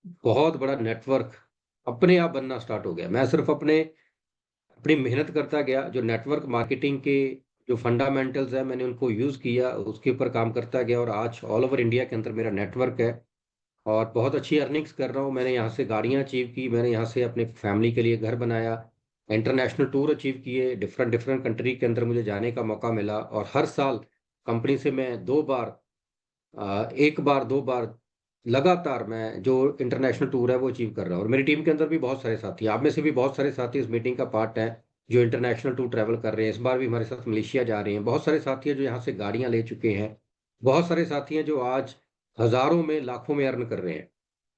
बहुत बड़ा नेटवर्क अपने आप बनना स्टार्ट हो गया। मैं सिर्फ अपनी मेहनत करता गया, जो नेटवर्क मार्केटिंग के जो फंडामेंटल्स है मैंने उनको यूज़ किया, उसके ऊपर काम करता गया और आज ऑल ओवर इंडिया के अंदर मेरा नेटवर्क है और बहुत अच्छी अर्निंग्स कर रहा हूँ। मैंने यहाँ से गाड़ियाँ अचीव की, मैंने यहाँ से अपने फैमिली के लिए घर बनाया, इंटरनेशनल टूर अचीव किए, डिफरेंट डिफरेंट कंट्री के अंदर मुझे जाने का मौका मिला और हर साल कंपनी से मैं 2 बार, एक बार 2 बार लगातार मैं जो इंटरनेशनल टूर है वो अचीव कर रहा हूँ। और मेरी टीम के अंदर भी बहुत सारे साथी हैं, आप में से भी बहुत सारे साथी इस मीटिंग का पार्ट हैं जो इंटरनेशनल टूर ट्रैवल कर रहे हैं। इस बार भी हमारे साथ मलेशिया जा रहे हैं। बहुत सारे साथी हैं जो यहाँ से गाड़ियाँ ले चुके हैं। बहुत सारे साथी हैं जो आज हजारों में लाखों में अर्न कर रहे हैं।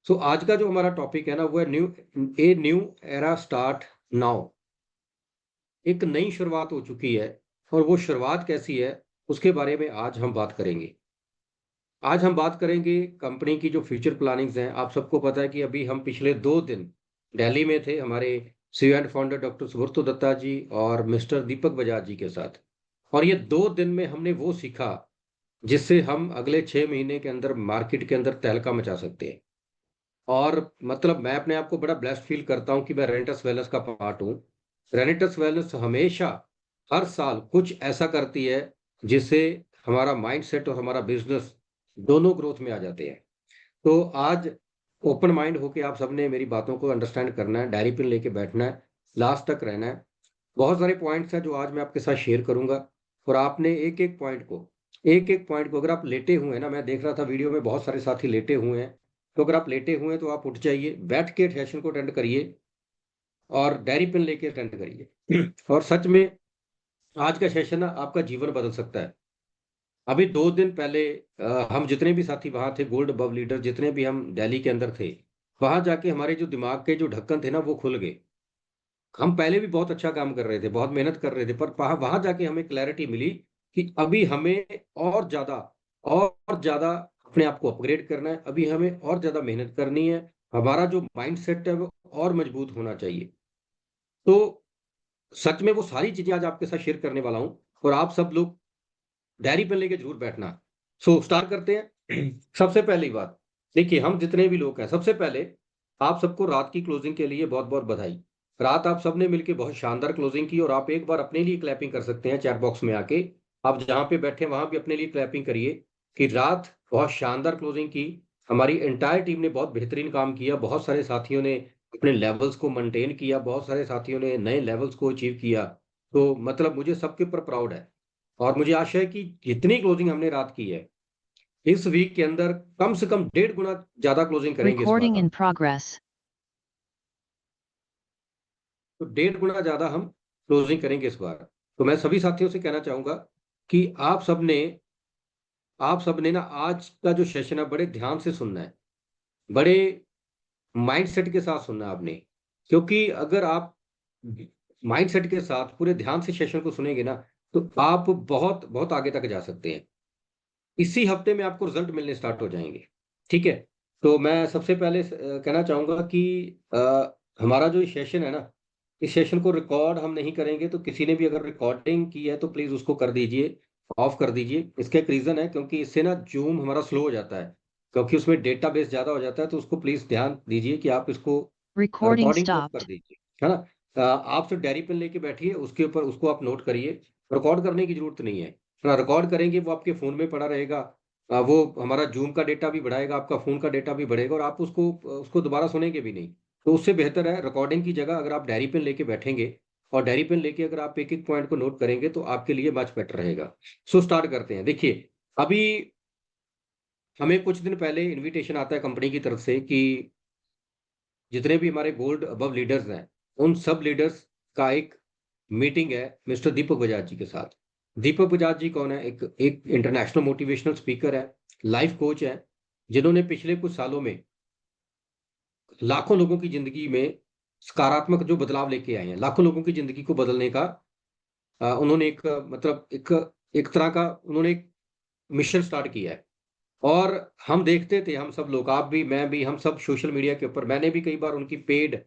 सो आज का जो हमारा टॉपिक है ना वो है न्यू एरा स्टार्ट नाउ। एक नई शुरुआत हो चुकी है और वो शुरुआत कैसी है उसके बारे में आज हम बात करेंगे। आज हम बात करेंगे कंपनी की जो फ्यूचर प्लानिंग्स हैं। आप सबको पता है कि अभी हम पिछले 2 दिन दिल्ली में थे हमारे CEO and founder doctor Subroto Datta ji और मिस्टर दीपक बजाज जी के साथ। और ये 2 दिन में हमने वो सीखा जिससे हम अगले 6 महीने के अंदर मार्केट के अंदर तहलका मचा सकते हैं। और मतलब मैं अपने आप को बड़ा ब्लेस्ड फील करता हूँ कि मैं रेनेटस वेलनेस का पार्ट हूँ। रेनेटस वेलनेस हमेशा हर साल कुछ ऐसा करती है जिससे हमारा माइंडसेट और हमारा बिजनेस दोनों ग्रोथ में आ जाते हैं। तो आज ओपन माइंड होके आप सबने मेरी बातों को अंडरस्टैंड करना है, डायरी पेन लेके बैठना है, लास्ट तक रहना है। बहुत सारे पॉइंट्स हैं जो आज मैं आपके साथ शेयर करूंगा और आपने एक एक पॉइंट को अगर आप लेटे हुए हैं ना, मैं देख रहा था वीडियो में बहुत सारे साथी लेटे हुए हैं, तो अगर आप लेटे हुए हैं तो आप उठ जाइए, बैठ के सेशन को अटेंड करिए और डायरी पेन लेके अटेंड करिए और सच में आज का सेशन ना आपका जीवन बदल सकता है। अभी 2 दिन पहले हम जितने भी साथी वहां थे, गोल्ड बब लीडर जितने भी हम दिल्ली के अंदर थे, वहां जाके हमारे जो दिमाग के जो ढक्कन थे ना वो खुल गए। हम पहले भी बहुत अच्छा काम कर रहे थे, बहुत मेहनत कर रहे थे, पर वहां वहां जाके हमें क्लैरिटी मिली कि अभी हमें और ज्यादा अपने आप को अपग्रेड करना है। अभी हमें और ज्यादा मेहनत करनी है। हमारा जो माइंड सेट है वो और मजबूत होना चाहिए। तो सच में वो सारी चीजें आज आपके साथ शेयर करने वाला हूं और आप सब लोग डायरी पेन लेके जरूर बैठना। सो स्टार्ट करते हैं। सबसे पहली बात, देखिए हम जितने भी लोग हैं, सबसे पहले आप सबको रात की क्लोजिंग के लिए बहुत बहुत बधाई। रात आप सबने मिलकर बहुत शानदार क्लोजिंग की और आप एक बार अपने लिए क्लैपिंग कर सकते हैं चैट बॉक्स में आके। आप जहां पे बैठे वहां भी अपने लिए क्लैपिंग करिए कि रात बहुत शानदार क्लोजिंग की। हमारी एंटायर टीम ने बहुत बेहतरीन काम किया। बहुत सारे साथियों ने अपने लेवल्स को मेंटेन किया, बहुत सारे साथियों ने नए लेवल्स को अचीव किया। तो मतलब मुझे सबके ऊपर प्राउड है और मुझे आशा है कि जितनी क्लोजिंग हमने रात की है इस वीक के अंदर कम से कम 1.5 गुना ज्यादा क्लोजिंग करेंगे इस बार Recording हम। in progress. तो 1.5 गुना ज्यादा हम क्लोजिंग करेंगे इस बार। तो मैं सभी साथियों से कहना चाहूंगा कि आप सबने ना आज का जो सेशन है बड़े ध्यान से सुनना है, बड़े माइंड सेट के साथ सुनना है आपने। क्योंकि अगर आप माइंड सेट के साथ पूरे ध्यान से सेशन को सुनेंगे ना तो आप बहुत बहुत आगे तक जा सकते हैं। इसी हफ्ते में आपको रिजल्ट मिलने स्टार्ट हो जाएंगे। ठीक है। तो मैं सबसे पहले कहना चाहूंगा कि हमारा जो सेशन है ना, इस सेशन को रिकॉर्ड हम नहीं करेंगे। तो किसी ने भी अगर रिकॉर्डिंग की है तो प्लीज उसको कर दीजिए, ऑफ कर दीजिए। इसका एक रीजन है, क्योंकि इससे ना जूम हमारा स्लो हो जाता है, क्योंकि उसमें डेटा बेस ज्यादा हो जाता है। तो उसको प्लीज ध्यान दीजिए कि आप इसको Recording रिकॉर्डिंग को ऑफ कर stopped. दीजिए, है ना। आप सिर्फ डायरी पेन लेके बैठिए, उसके ऊपर उसको आप नोट करिए। रिकॉर्ड करने की जरूरत नहीं है। रिकॉर्ड करेंगे वो आपके फोन में पड़ा रहेगा। वो हमारा जूम का डेटा भी बढ़ाएगा, आपका फोन का डेटा भी बढ़ेगा और आप उसको उसको दोबारा सुनेंगे भी नहीं। तो उससे बेहतर है रिकॉर्डिंग की जगह अगर आप डायरी पेन लेके बैठेंगे और डायरी पेन लेके अगर आप एक एक पॉइंट को नोट करेंगे तो आपके लिए मच बेटर रहेगा। सो स्टार्ट करते हैं। देखिए अभी हमें कुछ दिन पहले इनविटेशन आता है कंपनी की तरफ से कि जितने भी हमारे गोल्ड अबव लीडर्स हैं उन सब लीडर्स का एक मीटिंग है मिस्टर दीपक बजाज जी के साथ। दीपक बजाज जी कौन है? एक एक इंटरनेशनल मोटिवेशनल स्पीकर है, लाइफ कोच है, जिन्होंने पिछले कुछ सालों में लाखों लोगों की जिंदगी में सकारात्मक जो बदलाव लेके आए हैं, लाखों लोगों की जिंदगी को बदलने का उन्होंने एक मतलब एक तरह का उन्होंने एक मिशन स्टार्ट किया है। और हम देखते थे, हम सब लोग, आप भी मैं भी, हम सब सोशल मीडिया के ऊपर, मैंने भी कई बार उनकी पेड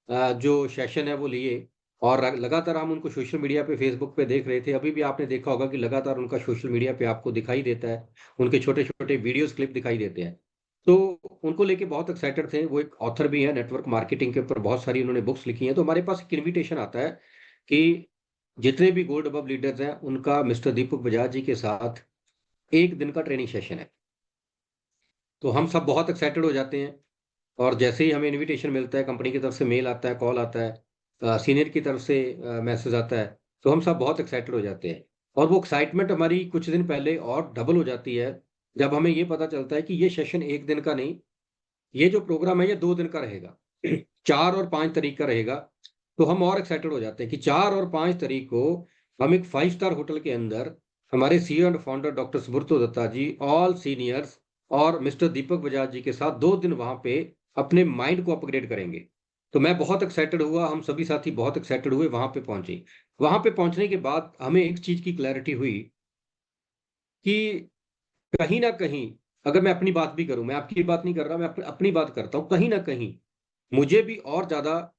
जो सेशन है वो लिए और लगातार हम उनको सोशल मीडिया पे फेसबुक पे देख रहे थे। अभी भी आपने देखा होगा कि लगातार उनका सोशल मीडिया पे आपको दिखाई देता है, उनके छोटे छोटे वीडियोस क्लिप दिखाई देते हैं। तो उनको लेके बहुत एक्साइटेड थे। वो एक ऑथर भी है नेटवर्क मार्केटिंग के ऊपर, बहुत सारी उन्होंने बुक्स लिखी हैं। तो हमारे पास एक इनविटेशन आता है कि जितने भी गोल्ड अबव लीडर्स हैं उनका मिस्टर दीपक बजाज जी के साथ एक दिन का ट्रेनिंग सेशन है। तो हम सब बहुत एक्साइटेड हो जाते हैं, और जैसे ही हमें इनविटेशन मिलता है, कंपनी की तरफ से मेल आता है, कॉल आता है, सीनियर की तरफ से मैसेज आता है, तो हम सब बहुत एक्साइटेड हो जाते हैं। और वो एक्साइटमेंट हमारी कुछ दिन पहले और डबल हो जाती है जब हमें ये पता चलता है कि ये सेशन एक दिन का नहीं, ये जो प्रोग्राम है ये 2 दिन का रहेगा। 4 और 5 तारीख का रहेगा। तो हम और एक्साइटेड हो जाते हैं कि 4 और 5 तारीख को हम एक 5 स्टार होटल के अंदर हमारे CEO and founder doctor Subroto Datta ji, all seniors और मिस्टर दीपक बजाज जी के साथ 2 दिन वहां पे अपने माइंड को अपग्रेड करेंगे। तो मैं बहुत एक्साइटेड हुआ, हम सभी साथी बहुत एक्साइटेड हुए, वहां पे पहुंचे। वहां पे पहुंचने के बाद हमें एक चीज की क्लैरिटी हुई कि कहीं ना कहीं, अगर मैं अपनी बात भी करूं, मैं आपकी बात नहीं कर रहा, मैं अपनी बात करता हूं, कहीं ना कहीं मुझे भी और ज्यादा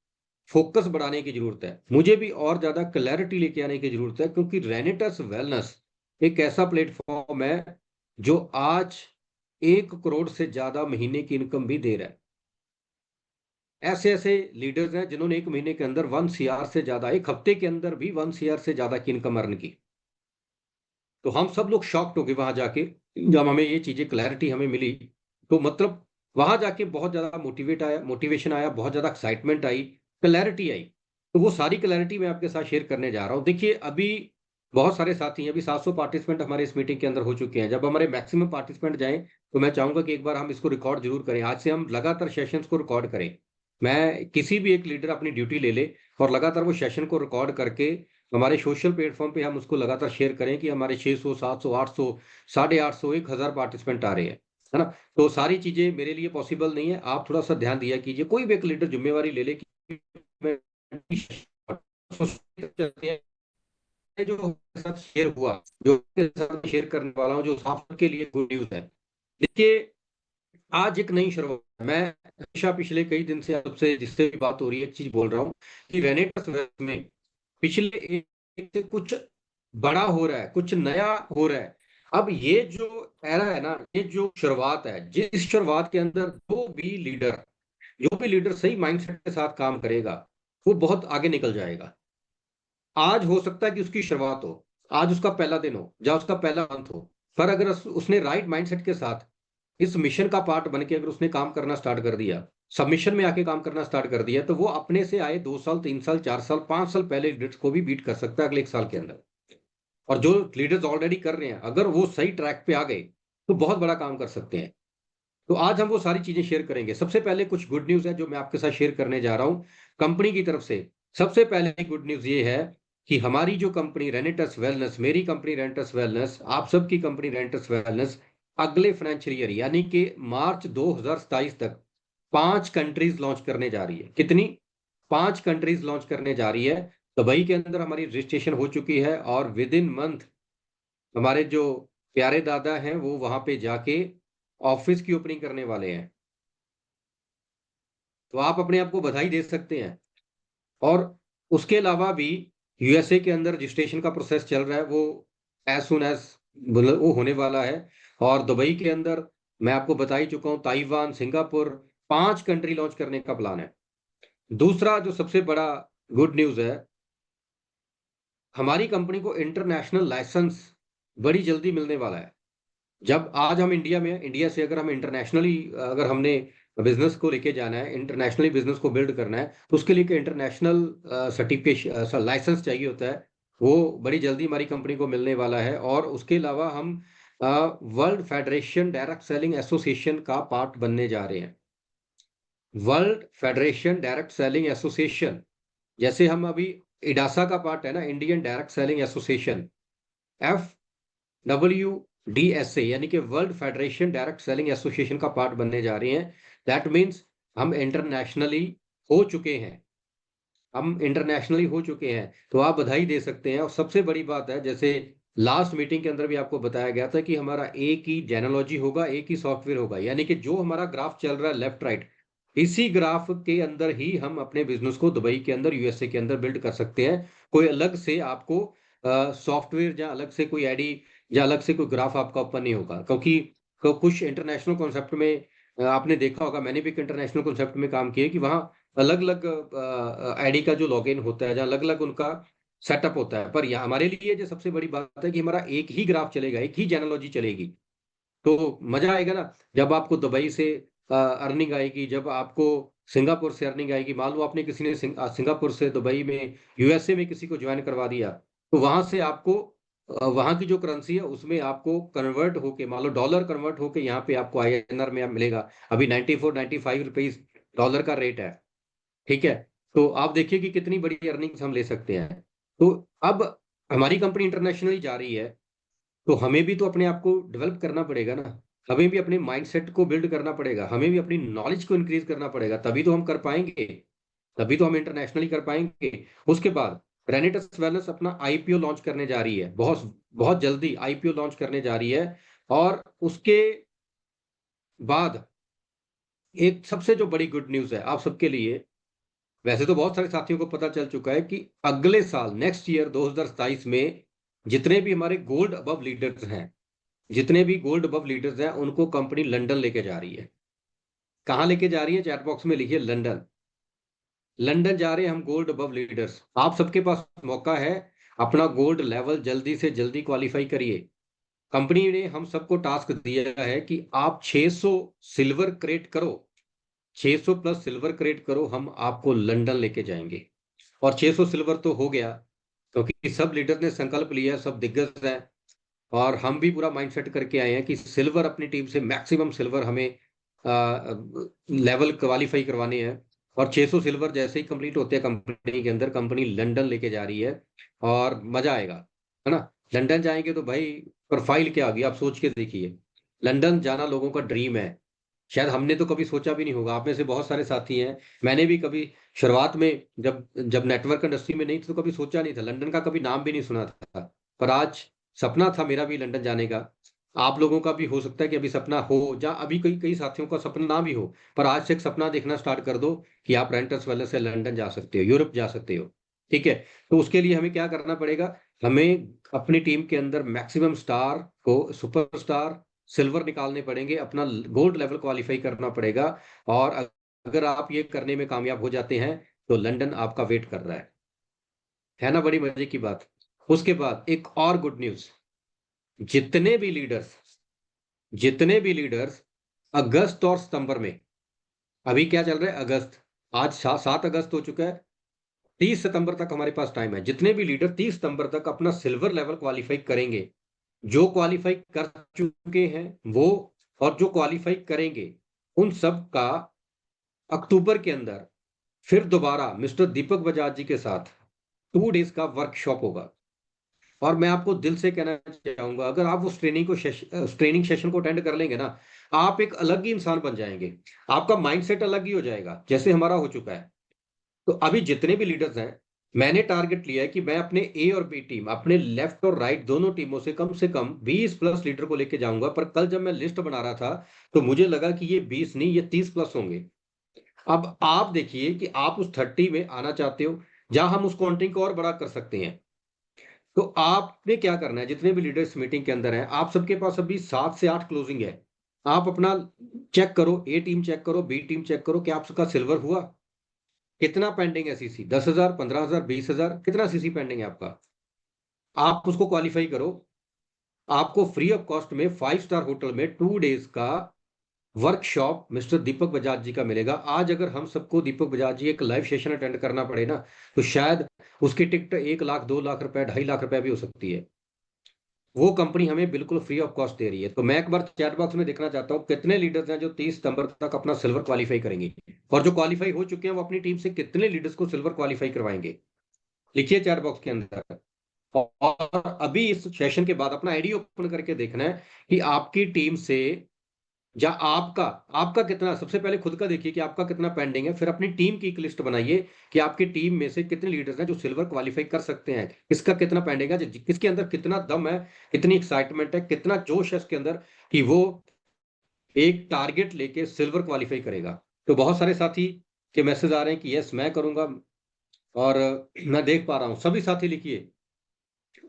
फोकस बढ़ाने की जरूरत है, मुझे भी और ज्यादा क्लैरिटी लेके आने की जरूरत है, क्योंकि रेनेटस वेलनेस एक ऐसा प्लेटफॉर्म है जो आज 1 करोड़ से ज्यादा महीने की इनकम भी दे रहा है। ऐसे ऐसे लीडर्स हैं जिन्होंने एक महीने के अंदर 1 CR से ज्यादा, एक हफ्ते के अंदर भी 1 CR से ज्यादा की इनकम अर्न की। तो हम सब लोग शॉक्ड हो गए वहां जाके, जब हमें ये चीजें क्लैरिटी हमें मिली। तो मतलब वहां जाके बहुत ज्यादा मोटिवेशन आया, बहुत ज्यादा एक्साइटमेंट आई, क्लैरिटी आई। तो वो सारी क्लैरिटी मैं आपके साथ शेयर करने जा रहा हूँ। देखिए, अभी बहुत सारे साथी हैं, अभी 700 पार्टिसिपेंट हमारे इस मीटिंग के अंदर हो चुके हैं। जब हमारे मैक्सिमम पार्टिसिपेंट जाएं तो मैं चाहूंगा कि एक बार हम इसको रिकॉर्ड जरूर करें। आज से हम लगातार सेशंस को रिकॉर्ड करें। मैं किसी भी एक लीडर अपनी ड्यूटी ले ले और लगातार वो सेशन को रिकॉर्ड करके हमारे सोशल प्लेटफॉर्म पे हम उसको लगातार शेयर करें कि हमारे 600, 700, 800, 850, 1000 पार्टिसिपेंट आ रहे हैं, है ना। तो सारी चीजें मेरे लिए पॉसिबल नहीं है, आप थोड़ा सा ध्यान दिया कीजिए। कोई भी एक लीडर जिम्मेवारी ले ले कि मैं जो हमारे साथ शेयर हुआ, जो के साथ शेयर करने वाला हूँ, जो आपके लिए गुड न्यूज है। देखिए, आज एक नई शुरुआत है। मैं हमेशा पिछले कई दिन से आपसे जिससे भी बात हो रही है, एक चीज बोल रहा हूँ कि रेनेटस में पिछले एक से कुछ बड़ा हो रहा है, कुछ नया हो रहा है। अब ये जो एरा है ना, ये जो शुरुआत है, जिस शुरुआत के अंदर जो भी लीडर सही माइंडसेट के साथ काम करेगा, वो बहुत आगे निकल जाएगा। आज हो सकता है कि उसकी शुरुआत हो, आज उसका पहला दिन हो या उसका पहला मंथ हो, पर अगर उसने राइट माइंडसेट के साथ इस मिशन का पार्ट बन के अगर उसने काम करना स्टार्ट कर दिया, सबमिशन में आके काम करना स्टार्ट कर दिया, तो वो अपने से आए 2 साल, 3 साल, 4 साल, 5 साल पहले लीडर्स को भी बीट कर सकता है अगले 1 साल के अंदर। और जो लीडर्स ऑलरेडी कर रहे हैं, अगर वो सही ट्रैक पे आ गए तो बहुत बड़ा काम कर सकते हैं। तो आज हम वो सारी चीजें शेयर करेंगे। सबसे पहले कुछ गुड न्यूज है जो मैं आपके साथ शेयर करने जा रहा हूं कंपनी की तरफ से। सबसे पहले गुड न्यूज ये है कि हमारी जो कंपनी रेनेटस वेलनेस, मेरी कंपनी रेनेटस वेलनेस, आप सबकी कंपनी रेनेटस वेलनेस, अगले फाइनेंशियल ईयर यानी कि मार्च 2027 तक 5 कंट्रीज लॉन्च करने जा रही है। कितनी? 5 कंट्रीज लॉन्च करने जा रही है। दुबई के अंदर हमारी रजिस्ट्रेशन हो चुकी है, और विद इन मंथ हमारे जो प्यारे दादा हैं वो वहां पे जाके ऑफिस की ओपनिंग करने वाले हैं। तो आप अपने आप को बधाई दे सकते हैं। और उसके अलावा भी यूएसए के अंदर रजिस्ट्रेशन का प्रोसेस चल रहा है, वो एज सुन एज वो होने वाला है। और दुबई के अंदर मैं आपको बता ही चुका हूँ, ताइवान, सिंगापुर, 5 कंट्री लॉन्च करने का प्लान है। दूसरा जो सबसे बड़ा गुड न्यूज है, हमारी कंपनी को इंटरनेशनल लाइसेंस बड़ी जल्दी मिलने वाला है। जब आज हम इंडिया में हैं, इंडिया से अगर हम इंटरनेशनली, अगर हमने बिजनेस को लेके जाना है, इंटरनेशनली बिजनेस को बिल्ड करना है, तो उसके लिए इंटरनेशनल सर्टिफिकेशन, लाइसेंस चाहिए होता है। वो बड़ी जल्दी हमारी कंपनी को मिलने वाला है। और उसके अलावा हम world federation direct selling association का पार्ट बनने जा रहे हैं। World federation direct selling association, जैसे हम अभी इडासा का पार्ट है ना, Indian direct selling association, FWDSA, यानी कि world federation direct selling association का पार्ट बनने जा रहे हैं। दैट मीन्स हम इंटरनेशनली हो चुके हैं, हम इंटरनेशनली हो चुके हैं। तो आप बधाई दे सकते हैं। और सबसे बड़ी बात है, जैसे लास्ट मीटिंग के अंदर भी आपको बताया गया था कि हमारा एक ही जेनोलॉजी होगा, एक ही सॉफ्टवेयर होगा, यानी कि जो हमारा ग्राफ चल रहा है लेफ्ट राइट, इसी ग्राफ के अंदर ही हम अपने बिजनेस को दुबई के अंदर, यूएसए के अंदर बिल्ड कर सकते हैं। कोई अलग से आपको सॉफ्टवेयर या अलग से कोई आईडी या अलग से कोई ग्राफ आपका ओपन नहीं होगा, क्योंकि कुछ इंटरनेशनल कॉन्सेप्ट में आपने देखा होगा, मैंने भी एक इंटरनेशनल कॉन्सेप्ट में काम किया कि वहाँ अलग अलग आईडी का जो लॉगिन होता है, जहाँ अलग अलग उनका सेटअप होता है, पर यहाँ हमारे लिए जो सबसे बड़ी बात है कि हमारा एक ही ग्राफ चलेगा, एक ही जेनोलॉजी चलेगी। तो मजा आएगा ना, जब आपको दुबई से अर्निंग आएगी, जब आपको सिंगापुर से अर्निंग आएगी। मान लो आपने किसी ने सिंगापुर से दुबई में, यूएसए में किसी को ज्वाइन करवा दिया, तो वहां से आपको वहां की जो करेंसी है उसमें आपको कन्वर्ट होके, मान लो डॉलर कन्वर्ट होके यहाँ पे आपको आईएनआर में मिलेगा। अभी 94-95 रुपीज डॉलर का रेट है। ठीक है। तो आप देखिए कि कितनी बड़ी अर्निंग्स हम ले सकते हैं। तो अब हमारी कंपनी इंटरनेशनली जा रही है, तो हमें भी तो अपने आप को डेवलप करना पड़ेगा ना। हमें भी अपने माइंडसेट को बिल्ड करना पड़ेगा, हमें भी अपनी नॉलेज को इंक्रीज करना पड़ेगा, तभी तो हम कर पाएंगे, तभी तो हम इंटरनेशनली कर पाएंगे। उसके बाद रेनिटस वेलनेस अपना आईपीओ लॉन्च करने जा रही है, बहुत बहुत जल्दी आईपीओ लॉन्च करने जा रही है। और उसके बाद एक सबसे जो बड़ी गुड न्यूज है आप सबके लिए, वैसे तो बहुत सारे साथियों को पता चल चुका है कि अगले साल नेक्स्ट ईयर 2027 में जितने भी हमारे गोल्ड अबव लीडर्स हैं, जितने भी गोल्ड अबव लीडर्स हैं, उनको कंपनी लंदन लेके जा रही है। कहाँ लेके जा रही है? चैट बॉक्स में लिखिए लंदन। लंदन जा रहे हैं हम गोल्ड अबव लीडर्स। आप सबके पास मौका है, अपना गोल्ड लेवल जल्दी से जल्दी क्वालिफाई करिए। कंपनी ने हम सबको टास्क दिया है कि आप 600 सिल्वर क्रेट करो, 600 प्लस सिल्वर क्रेट करो, हम आपको लंदन लेके जाएंगे। और 600 सिल्वर तो हो गया, क्योंकि सब लीडर ने संकल्प लिया, सब दिग्गज हैं। और हम भी पूरा माइंडसेट करके आए हैं कि सिल्वर अपनी टीम से मैक्सिमम सिल्वर हमें लेवल क्वालिफाई करवाने हैं। और 600 सिल्वर जैसे ही कंप्लीट होते हैं कंपनी के अंदर, कंपनी लंदन लेके जा रही है। और मजा आएगा, है ना। लंदन जाएंगे तो भाई प्रोफाइल क्या होगी, आप सोच के देखिए। लंदन जाना लोगों का ड्रीम है। शायद हमने तो कभी सोचा भी नहीं होगा, आप में से बहुत सारे साथी हैं, मैंने भी कभी शुरुआत में जब जब नेटवर्क इंडस्ट्री में नहीं थी तो कभी सोचा नहीं था, लंदन का कभी नाम भी नहीं सुना था। पर आज सपना था मेरा भी लंदन जाने का। आप लोगों का भी हो सकता है कि अभी सपना हो, या अभी कई कई साथियों का सपना ना भी हो, पर आज से एक सपना देखना स्टार्ट कर दो कि आप रेंटर्स वाले से लंदन जा सकते हो, यूरोप जा सकते हो। ठीक है। तो उसके लिए हमें क्या करना पड़ेगा? हमें अपनी टीम के अंदर मैक्सिमम स्टार को, सुपरस्टार सिल्वर निकालने पड़ेंगे, अपना गोल्ड लेवल क्वालिफाई करना पड़ेगा। और अगर आप ये करने में कामयाब हो जाते हैं तो लंदन आपका वेट कर रहा है ना। बड़ी मजे की बात। उसके बाद एक और गुड न्यूज, जितने भी लीडर्स, जितने भी लीडर्स अगस्त और सितंबर में, अभी क्या चल रहा है अगस्त, आज 7 अगस्त हो चुका है, 30 सितंबर तक हमारे पास टाइम है। जितने भी लीडर 30 सितंबर तक अपना सिल्वर लेवल क्वालिफाई करेंगे, जो क्वालिफाई कर चुके हैं वो, और जो क्वालिफाई करेंगे, उन सब का अक्टूबर के अंदर फिर दोबारा मिस्टर दीपक बजाज जी के साथ 2 डेज का वर्कशॉप होगा। और मैं आपको दिल से कहना चाहूंगा, अगर आप उस ट्रेनिंग सेशन को अटेंड कर लेंगे ना, आप एक अलग ही इंसान बन जाएंगे। आपका माइंडसेट अलग ही हो जाएगा, जैसे हमारा हो चुका है। तो अभी जितने भी लीडर्स हैं, मैंने टारगेट लिया है कि मैं अपने ए और बी टीम, अपने लेफ्ट और राइट दोनों टीमों से कम 20 प्लस लीडर को लेके जाऊंगा। पर कल जब मैं लिस्ट बना रहा था तो मुझे लगा कि ये 20 नहीं, ये 30 प्लस होंगे। अब आप देखिए कि आप उस 30 में आना चाहते हो, जहां हम उस काउंटिंग को और बड़ा कर सकते हैं। तो आपने क्या करना है, जितने भी लीडर्स मीटिंग के अंदर हैं, आप सबके पास अभी 7 से 8 क्लोजिंग है। आप अपना चेक करो, ए टीम चेक करो, बी टीम चेक करो कि आपका सिल्वर हुआ। कितना पेंडिंग है सीसी? 10,000, 15,000, 20,000, कितना सीसी पेंडिंग है आपका? आप उसको क्वालिफाई करो। आपको फ्री ऑफ कॉस्ट में 5 स्टार होटल में 2 डेज का वर्कशॉप मिस्टर दीपक बजाज जी का मिलेगा। आज अगर हम सबको दीपक बजाज जी एक लाइव सेशन अटेंड करना पड़े ना, तो शायद उसकी टिकट 1 लाख, 2 लाख रुपए, 2.5 लाख रुपए भी हो सकती है। वो कंपनी हमें बिल्कुल फ्री ऑफ कॉस्ट दे रही है। तो मैं एक बार चैट बॉक्स में देखना चाहता हूँ कितने लीडर्स हैं जो 30 सितंबर तक अपना सिल्वर क्वालिफाई करेंगे, और जो क्वालिफाई हो चुके हैं वो अपनी टीम से कितने लीडर्स को सिल्वर क्वालिफाई करवाएंगे। लिखिए चैट बॉक्स के अंदर। और अभी इस सेशन के बाद अपना आईडी ओपन करके देखना है कि आपकी टीम से, या आपका आपका कितना, सबसे पहले खुद का देखिए कि आपका कितना पेंडिंग है, फिर अपनी टीम की एक लिस्ट बनाइए कि आपकी टीम में से कितने लीडर्स हैं जो सिल्वर क्वालिफाई कर सकते हैं, किसका कितना पेंडिंग है, किसके अंदर कितना दम है, कितनी एक्साइटमेंट है, कितना जोश है इसके अंदर कि वो एक टारगेट लेके सिल्वर क्वालिफाई करेगा। तो बहुत सारे साथी के मैसेज आ रहे हैं कि यस मैं करूंगा। और मैं देख पा रहा हूँ सभी साथी लिखिए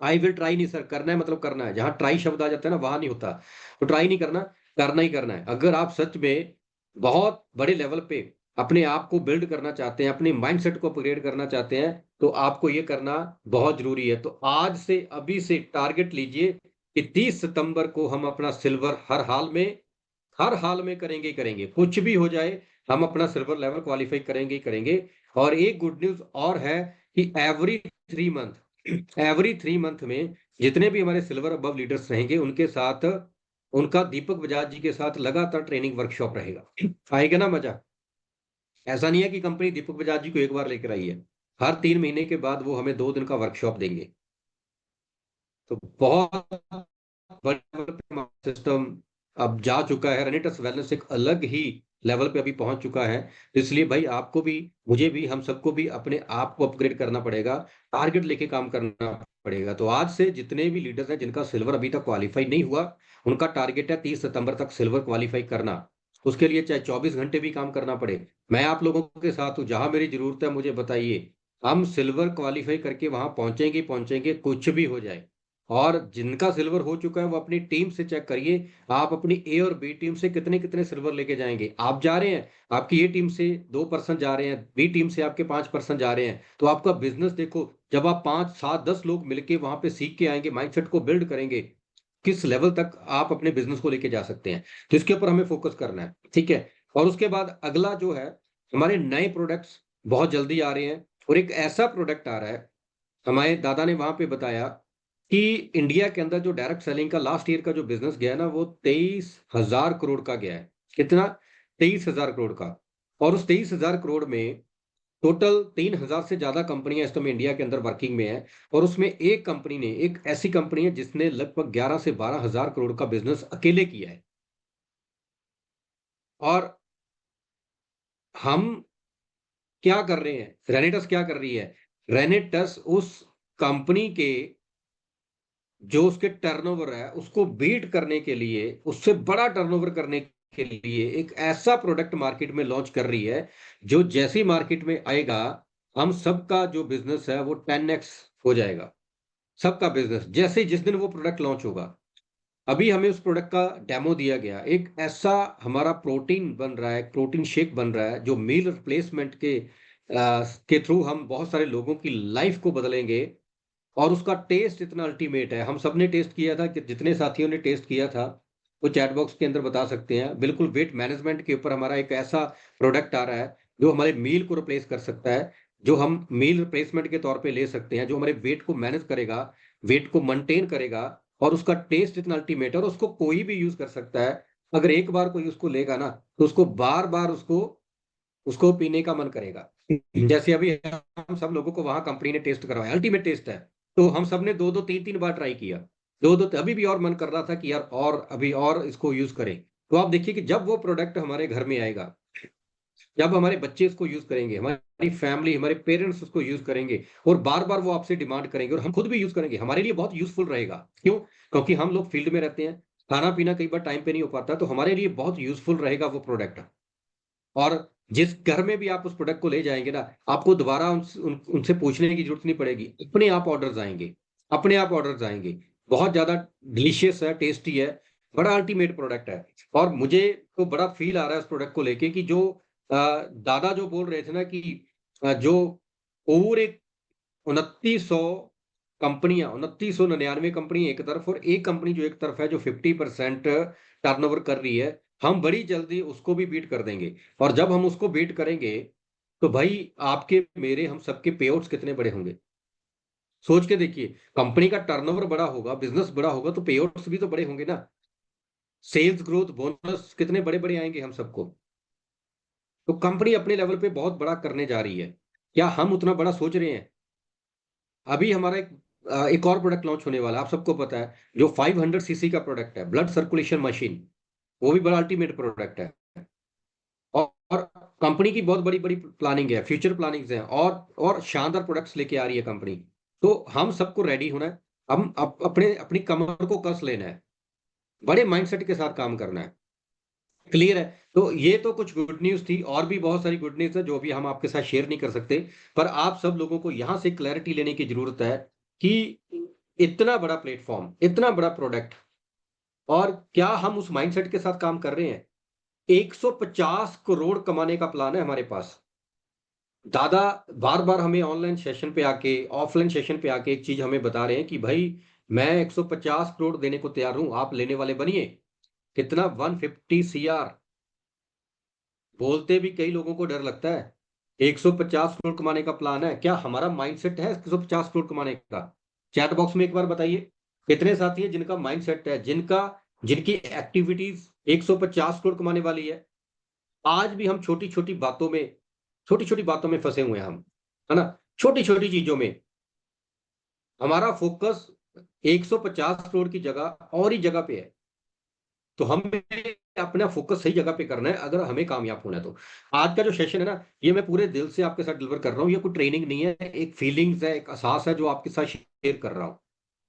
आई विल ट्राई। नहीं सर, करना है मतलब करना है, जहां ट्राई शब्द आ जाता है ना वहां नहीं होता। तो ट्राई नहीं करना, करना ही करना है। अगर आप सच में बहुत बड़े लेवल पे अपने आप को बिल्ड करना चाहते हैं, अपने माइंडसेट को अपग्रेड करना चाहते हैं, तो आपको ये करना बहुत जरूरी है। तो आज से, अभी से टारगेट लीजिए कि 30 सितंबर को हम अपना सिल्वर हर हाल में करेंगे ही करेंगे, कुछ भी हो जाए हम अपना सिल्वर लेवल क्वालिफाई करेंगे ही करेंगे। और एक गुड न्यूज और है कि एवरी 3 मंथ में जितने भी हमारे सिल्वर अबव लीडर्स रहेंगे उनके साथ, उनका दीपक बजाज जी के साथ लगातार ट्रेनिंग वर्कशॉप रहेगा। आएगा ना मजा? ऐसा नहीं है कि कंपनी दीपक बजाज जी को एक बार लेकर आई है, हर 3 महीने के बाद वो हमें 2 दिन का वर्कशॉप देंगे। तो बहुत बड़ा सिस्टम अब जा चुका है, रेनिटस वेलनेस एक अलग ही लेवल पे अभी पहुंच चुका है। तो इसलिए भाई आपको भी, मुझे भी, हम सबको भी अपने आप को अपग्रेड करना पड़ेगा, टारगेट लेके काम करना पड़ेगा। तो आज से जितने भी लीडर्स हैं जिनका सिल्वर अभी तक क्वालिफाई नहीं हुआ, उनका टारगेट है 30 सितंबर तक सिल्वर क्वालिफाई करना। उसके लिए चाहे 24 घंटे भी काम करना पड़े, मैं आप लोगों के साथ हूँ, जहां मेरी जरूरत है मुझे बताइए, हम सिल्वर क्वालिफाई करके वहां पहुंचेंगे पहुंचेंगे, कुछ भी हो जाए। और जिनका सिल्वर हो चुका है वो अपनी टीम से चेक करिए, आप अपनी ए और बी टीम से कितने कितने सिल्वर लेके जाएंगे। आप जा रहे हैं, आपकी ए टीम से 2% जा रहे हैं, बी टीम से आपके 5% जा रहे हैं, तो आपका बिजनेस देखो, जब आप 5 7 10 लोग मिलके वहां पे सीख के आएंगे, माइंडसेट को बिल्ड करेंगे, किस लेवल तक आप अपने बिजनेस को लेके जा सकते हैं। तो इसके ऊपर हमें फोकस करना है, ठीक है। और उसके बाद अगला जो है, हमारे नए प्रोडक्ट्स बहुत जल्दी आ रहे हैं। और एक ऐसा प्रोडक्ट आ रहा है, हमारे दादा ने वहां पे बताया कि इंडिया के अंदर जो डायरेक्ट सेलिंग का लास्ट ईयर का जो बिजनेस गया है ना, वो 23,000 करोड़ का गया है। कितना? 23,000 करोड़ का। और उस 23,000 करोड़ में टोटल 3,000 से ज्यादा कंपनियां इस समय इंडिया के अंदर वर्किंग में है। और उसमें एक कंपनी ने, एक ऐसी कंपनी है जिसने लगभग 11 से 12 हजार करोड़ का बिजनेस अकेले किया है। और हम क्या कर रहे हैं, रेनेटस क्या कर रही है? रेनेटस उस कंपनी के जो उसके टर्नओवर है उसको बीट करने के लिए, उससे बड़ा टर्नओवर करने के लिए एक ऐसा प्रोडक्ट मार्केट में लॉन्च कर रही है, जो जैसी मार्केट में आएगा, हम सबका जो बिजनेस है वो 10x हो जाएगा। सबका बिजनेस जैसे जिस दिन वो प्रोडक्ट लॉन्च होगा। अभी हमें उस प्रोडक्ट का डेमो दिया गया, एक ऐसा हमारा प्रोटीन बन रहा है, प्रोटीन शेक बन रहा है, जो मील रिप्लेसमेंट के थ्रू हम बहुत सारे लोगों की लाइफ को बदलेंगे। और उसका टेस्ट इतना अल्टीमेट है, हम सबने टेस्ट किया था, कि जितने साथियों ने टेस्ट किया था वो चैट बॉक्स के अंदर बता सकते हैं। बिल्कुल वेट मैनेजमेंट के ऊपर हमारा एक ऐसा प्रोडक्ट आ रहा है जो हमारे मील को रिप्लेस कर सकता है, जो हम मील रिप्लेसमेंट के तौर पे ले सकते हैं, जो हमारे वेट को मैनेज करेगा, वेट को मेंटेन करेगा। और उसका टेस्ट इतना अल्टीमेट है, और उसको कोई भी यूज कर सकता है। अगर एक बार कोई उसको लेगा ना, तो उसको बार बार उसको उसको पीने का मन करेगा। जैसे अभी हम सब लोगों को वहां कंपनी ने टेस्ट करवाया, अल्टीमेट टेस्ट है। तो हम सब ने 2 2 3 3 बार ट्राई किया, दो दो, अभी भी और मन कर रहा था कि यार और अभी और इसको यूज करें। तो आप देखिए कि जब वो प्रोडक्ट हमारे घर में आएगा, जब हमारे बच्चे इसको यूज करेंगे, हमारी फैमिली, हमारे पेरेंट्स उसको यूज करेंगे, और बार बार वो आपसे डिमांड करेंगे, और हम खुद भी यूज करेंगे, हमारे लिए बहुत यूजफुल रहेगा। क्यों? क्योंकि हम लोग फील्ड में रहते हैं, खाना पीना कई बार टाइम पे नहीं हो पाता, तो हमारे लिए बहुत यूजफुल रहेगा वो प्रोडक्ट। और जिस घर में भी आप उस प्रोडक्ट को ले जाएंगे ना, आपको दोबारा उनसे पूछने की जरूरत नहीं पड़ेगी, अपने आप ऑर्डर्स आएंगे, अपने आप ऑर्डर्स आएंगे। बहुत ज्यादा डिलीशियस है, टेस्टी है, बड़ा अल्टीमेट प्रोडक्ट है। और मुझे तो बड़ा फील आ रहा है उस प्रोडक्ट को लेके, कि जो दादा जो बोल रहे थे ना कि जो ओवर एक 2999 कंपनी एक तरफ, और एक कंपनी जो एक तरफ है, जो 50% टर्नओवर कर रही है, हम बड़ी जल्दी उसको भी बीट कर देंगे। और जब हम उसको बीट करेंगे, तो भाई आपके मेरे हम सबके पेआउट्स कितने बड़े होंगे, सोच के देखिए। कंपनी का टर्नओवर बड़ा होगा, बिजनेस बड़ा होगा, तो पेआउट्स भी तो बड़े होंगे ना। सेल्स ग्रोथ, बोनस कितने बड़े बड़े आएंगे हम सबको। तो कंपनी अपने लेवल पे बहुत बड़ा करने जा रही है। क्या हम उतना बड़ा सोच रहे हैं? अभी हमारा एक और प्रोडक्ट लॉन्च होने वाला है, आप सबको पता है, जो 500 सीसी का प्रोडक्ट है, ब्लड सर्कुलेशन मशीन। वो भी बड़ा अल्टीमेट प्रोडक्ट है। और कंपनी की बहुत बड़ी बड़ी प्लानिंग है, फ्यूचर प्लानिंग्स हैं, और शानदार प्रोडक्ट्स लेके आ रही है कंपनी। तो हम सबको रेडी होना है, हम अपने अपनी कमर को कस लेना है, बड़े माइंडसेट के साथ काम करना है। क्लियर है? तो ये तो कुछ गुड न्यूज थी, और भी बहुत सारी गुड न्यूज है जो अभी हम आपके साथ शेयर नहीं कर सकते। पर आप सब लोगों को यहां से क्लैरिटी लेने की जरूरत है कि इतना बड़ा प्लेटफॉर्म, इतना बड़ा प्रोडक्ट, और क्या हम उस माइंडसेट के साथ काम कर रहे हैं? 150 करोड़ कमाने का प्लान है हमारे पास। दादा बार बार हमें ऑनलाइन सेशन पे आके, ऑफलाइन सेशन पे आके एक चीज हमें बता रहे हैं कि भाई मैं 150 करोड़ देने को तैयार हूं, आप लेने वाले बनिए। कितना? 150 CR। बोलते भी कई लोगों को डर लगता है। 150 करोड़ कमाने का प्लान है, क्या हमारा माइंडसेट है 150 करोड़ कमाने का? चैट बॉक्स में एक बार बताइए, कितने साथी हैं जिनका माइंडसेट है, जिनकी एक्टिविटीज 150 करोड़ कमाने वाली है? आज भी हम छोटी छोटी बातों में फंसे हुए हैं हम, है ना? छोटी छोटी चीजों में हमारा फोकस 150 करोड़ की जगह और ही जगह पे है। तो हमें अपना फोकस सही जगह पे करना है अगर हमें कामयाब होना है तो। आज का जो सेशन है ना, ये मैं पूरे दिल से आपके साथ डिलीवर कर रहा हूँ। ये कोई ट्रेनिंग नहीं है, एक फीलिंग्स है, एक एहसास है जो आपके साथ शेयर कर रहा हूँ।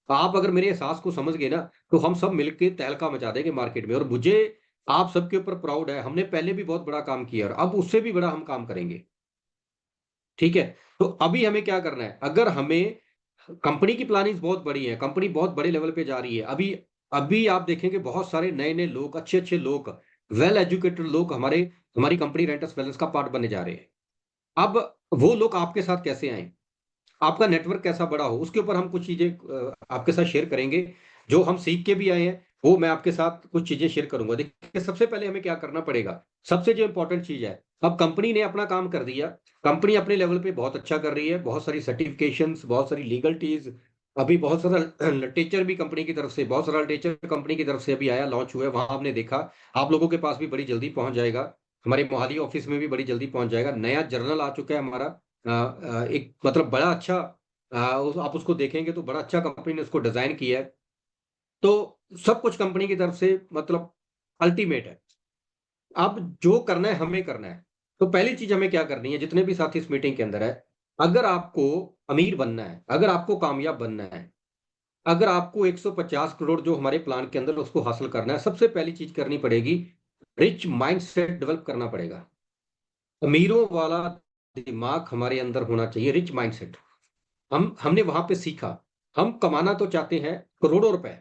आप अगर मेरे एहसास को समझ गए ना, तो हम सब मिलकर तहलका मचा देंगे मार्केट में। और मुझे आप सबके ऊपर प्राउड है, हमने पहले भी बहुत बड़ा काम किया और अब उससे भी बड़ा हम काम करेंगे। ठीक है? तो अभी हमें क्या करना है? अगर हमें कंपनी की प्लानिंग बहुत बड़ी है, कंपनी बहुत बड़े लेवल पे जा रही है, अभी अभी आप देखेंगे बहुत सारे नए नए लोग, अच्छे अच्छे लोग, वेल एजुकेटेड लोग हमारी कंपनी रेंटस बैलेंस का पार्ट बनने जा रहे हैं। अब वो लोग आपके साथ कैसे आए, आपका नेटवर्क कैसा बड़ा हो, उसके ऊपर हम कुछ चीजें आपके साथ शेयर करेंगे। जो हम सीख के भी आए हैं वो मैं आपके साथ कुछ चीजें शेयर करूंगा। देखिए, सबसे पहले हमें क्या करना पड़ेगा, सबसे जो इंपॉर्टेंट चीज है, अब कंपनी ने अपना काम कर दिया। कंपनी अपने लेवल पे बहुत अच्छा कर रही है, बहुत सारी सर्टिफिकेशंस, बहुत सारी लीगलिटीज, अभी बहुत सारा लिटरेचर भी कंपनी की तरफ से, बहुत सारा लिटरेचर कंपनी की तरफ से अभी आया, लॉन्च हुआ है, वहां आपने देखा। आप लोगों के पास भी बड़ी जल्दी पहुंच जाएगा, हमारे मोहाली ऑफिस में भी बड़ी जल्दी पहुंच जाएगा। नया जर्नल आ चुका है हमारा, एक मतलब बड़ा अच्छा, आप उसको देखेंगे तो बड़ा अच्छा कंपनी ने उसको डिजाइन किया है। तो सब कुछ कंपनी की तरफ से मतलब अल्टीमेट है। अब जो करना है हमें करना है। तो पहली चीज हमें क्या करनी है, जितने भी साथी इस मीटिंग के अंदर है, अगर आपको अमीर बनना है, अगर आपको कामयाब बनना है, अगर आपको 150 करोड़ जो हमारे प्लान के अंदर उसको हासिल करना है, सबसे पहली चीज करनी पड़ेगी, रिच माइंडसेट डेवलप करना पड़ेगा। अमीरों वाला दिमाग हमारे अंदर होना चाहिए, रिच माइंडसेट। हमने वहां पे सीखा, हम कमाना तो चाहते हैं करोड़ों रुपए,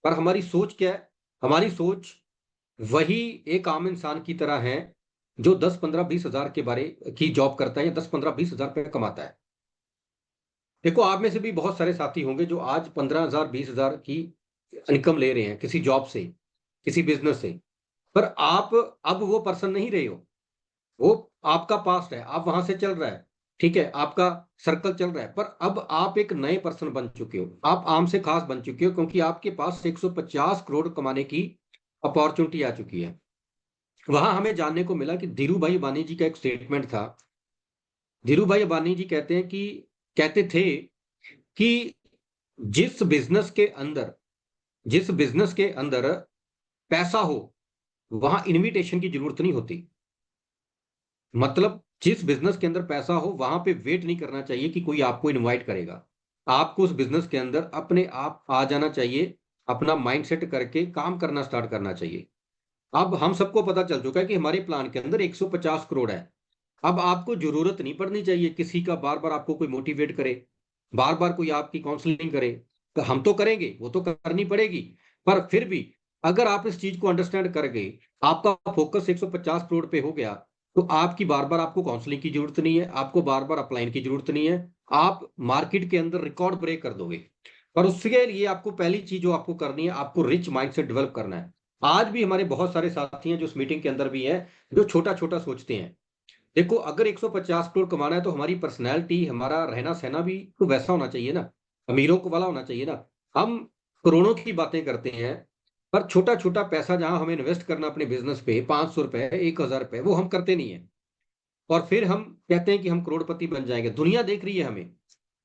पर हमारी सोच क्या है? हमारी सोच वही एक आम इंसान की तरह है जो 10 15 20 हजार के बारे की जॉब करता है या 10 15 20 हजार रुपये कमाता है। देखो, आप में से भी बहुत सारे साथी होंगे जो आज 15 हजार 20 हजार की इनकम ले रहे हैं किसी जॉब से, किसी बिजनेस से। पर आप अब वो पर्सन नहीं रहे हो। वो आपका पास्ट है, आप वहां से चल रहा है। ठीक है, आपका सर्कल चल रहा है, पर अब आप एक नए पर्सन बन चुके हो, आप आम से खास बन चुके हो, क्योंकि आपके पास 150 करोड़ कमाने की अपॉर्चुनिटी आ चुकी है। वहां हमें जानने को मिला कि धीरू भाई अंबानी जी का एक स्टेटमेंट था। धीरू भाई अंबानी जी कहते थे कि जिस बिजनेस के अंदर जिस बिजनेस के अंदर पैसा हो, वहां इनविटेशन की जरूरत नहीं होती। मतलब जिस बिजनेस के अंदर पैसा हो, वहां पे वेट नहीं करना चाहिए कि कोई आपको इनवाइट करेगा। आपको उस बिजनेस के अंदर अपने आप आ जाना चाहिए, अपना माइंड सेट करके काम करना स्टार्ट करना चाहिए। अब हम सबको पता चल चुका है कि हमारे प्लान के अंदर 150 करोड़ है। अब आपको जरूरत नहीं पड़नी चाहिए किसी का बार बार आपको कोई मोटिवेट करे, बार बार कोई आपकी काउंसलिंग करे। तो हम तो करेंगे, वो तो करनी पड़ेगी। पर फिर भी अगर आप इस चीज को अंडरस्टैंड कर गए, आपका फोकस 150 करोड़ पे हो गया, तो आपकी बार बार आपको काउंसलिंग की जरूरत नहीं है, आपको बार बार अपलाइन की जरूरत नहीं है। आप मार्केट के अंदर रिकॉर्ड ब्रेक कर दोगे। पर उसके लिए आपको पहली चीज जो आपको करनी है, आपको रिच माइंडसेट डेवलप करना है। आज भी हमारे बहुत सारे साथी हैं जो इस मीटिंग के अंदर भी हैं, जो छोटा छोटा सोचते हैं। देखो, अगर 150 करोड़ कमाना है तो हमारी पर्सनैलिटी, हमारा रहना सहना भी तो वैसा होना चाहिए ना, अमीरों को वाला होना चाहिए ना। हम करोड़ों की बातें करते हैं, पर छोटा छोटा पैसा जहां हमें इन्वेस्ट करना अपने बिजनेस पे, 500 रुपए, 1,000 रुपए, वो हम करते नहीं है। और फिर हम कहते हैं कि हम करोड़पति बन जाएंगे। दुनिया देख रही है हमें,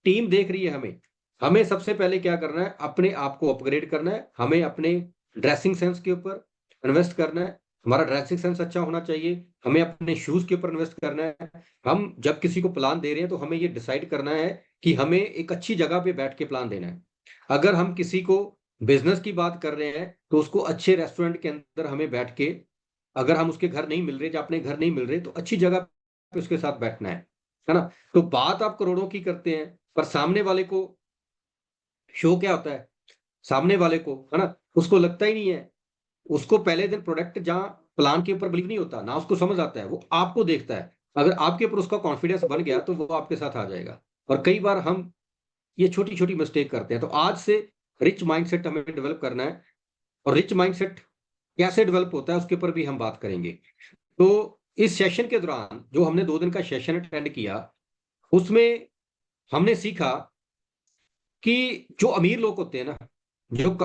टीम देख रही है हमें। हमें सबसे पहले क्या करना है, अपने आप को अपग्रेड करना है। हमें अपने ड्रेसिंग सेंस के ऊपर इन्वेस्ट करना है, हमारा ड्रेसिंग सेंस अच्छा होना चाहिए। हमें अपने शूज के ऊपर इन्वेस्ट करना है। हम जब किसी को प्लान दे रहे हैं तो हमें ये डिसाइड करना है कि हमें एक अच्छी जगह पे बैठ के प्लान देना है। अगर हम किसी को बिजनेस की बात कर रहे हैं तो उसको अच्छे रेस्टोरेंट के अंदर हमें बैठ के, अगर हम उसके घर नहीं मिल रहे या अपने घर नहीं मिल रहे, तो अच्छी जगह पे उसके साथ बैठना है ना? तो बात आप करोड़ों की करते हैं, पर सामने वाले को शो क्या होता है, सामने वाले को, है ना, उसको लगता ही नहीं है। उसको पहले दिन प्रोडक्ट जहां प्लान के ऊपर बिलीव नहीं होता, ना उसको समझ आता है, वो आपको देखता है। अगर आपके ऊपर उसका कॉन्फिडेंस बन गया तो वो आपके साथ आ जाएगा। और कई बार हम ये छोटी छोटी मिस्टेक करते हैं। तो आज से रिच माइंडसेट हमें डेवलप करना है, और रिच माइंडसेट कैसे डेवलप होता है उसके ऊपर भी हम बात करेंगे। तो इस सेशन के दौरान जो हमने 2 दिन का सेशन अटेंड किया, उसमें हमने सीखा कि जो अमीर लोग होते हैं ना, जो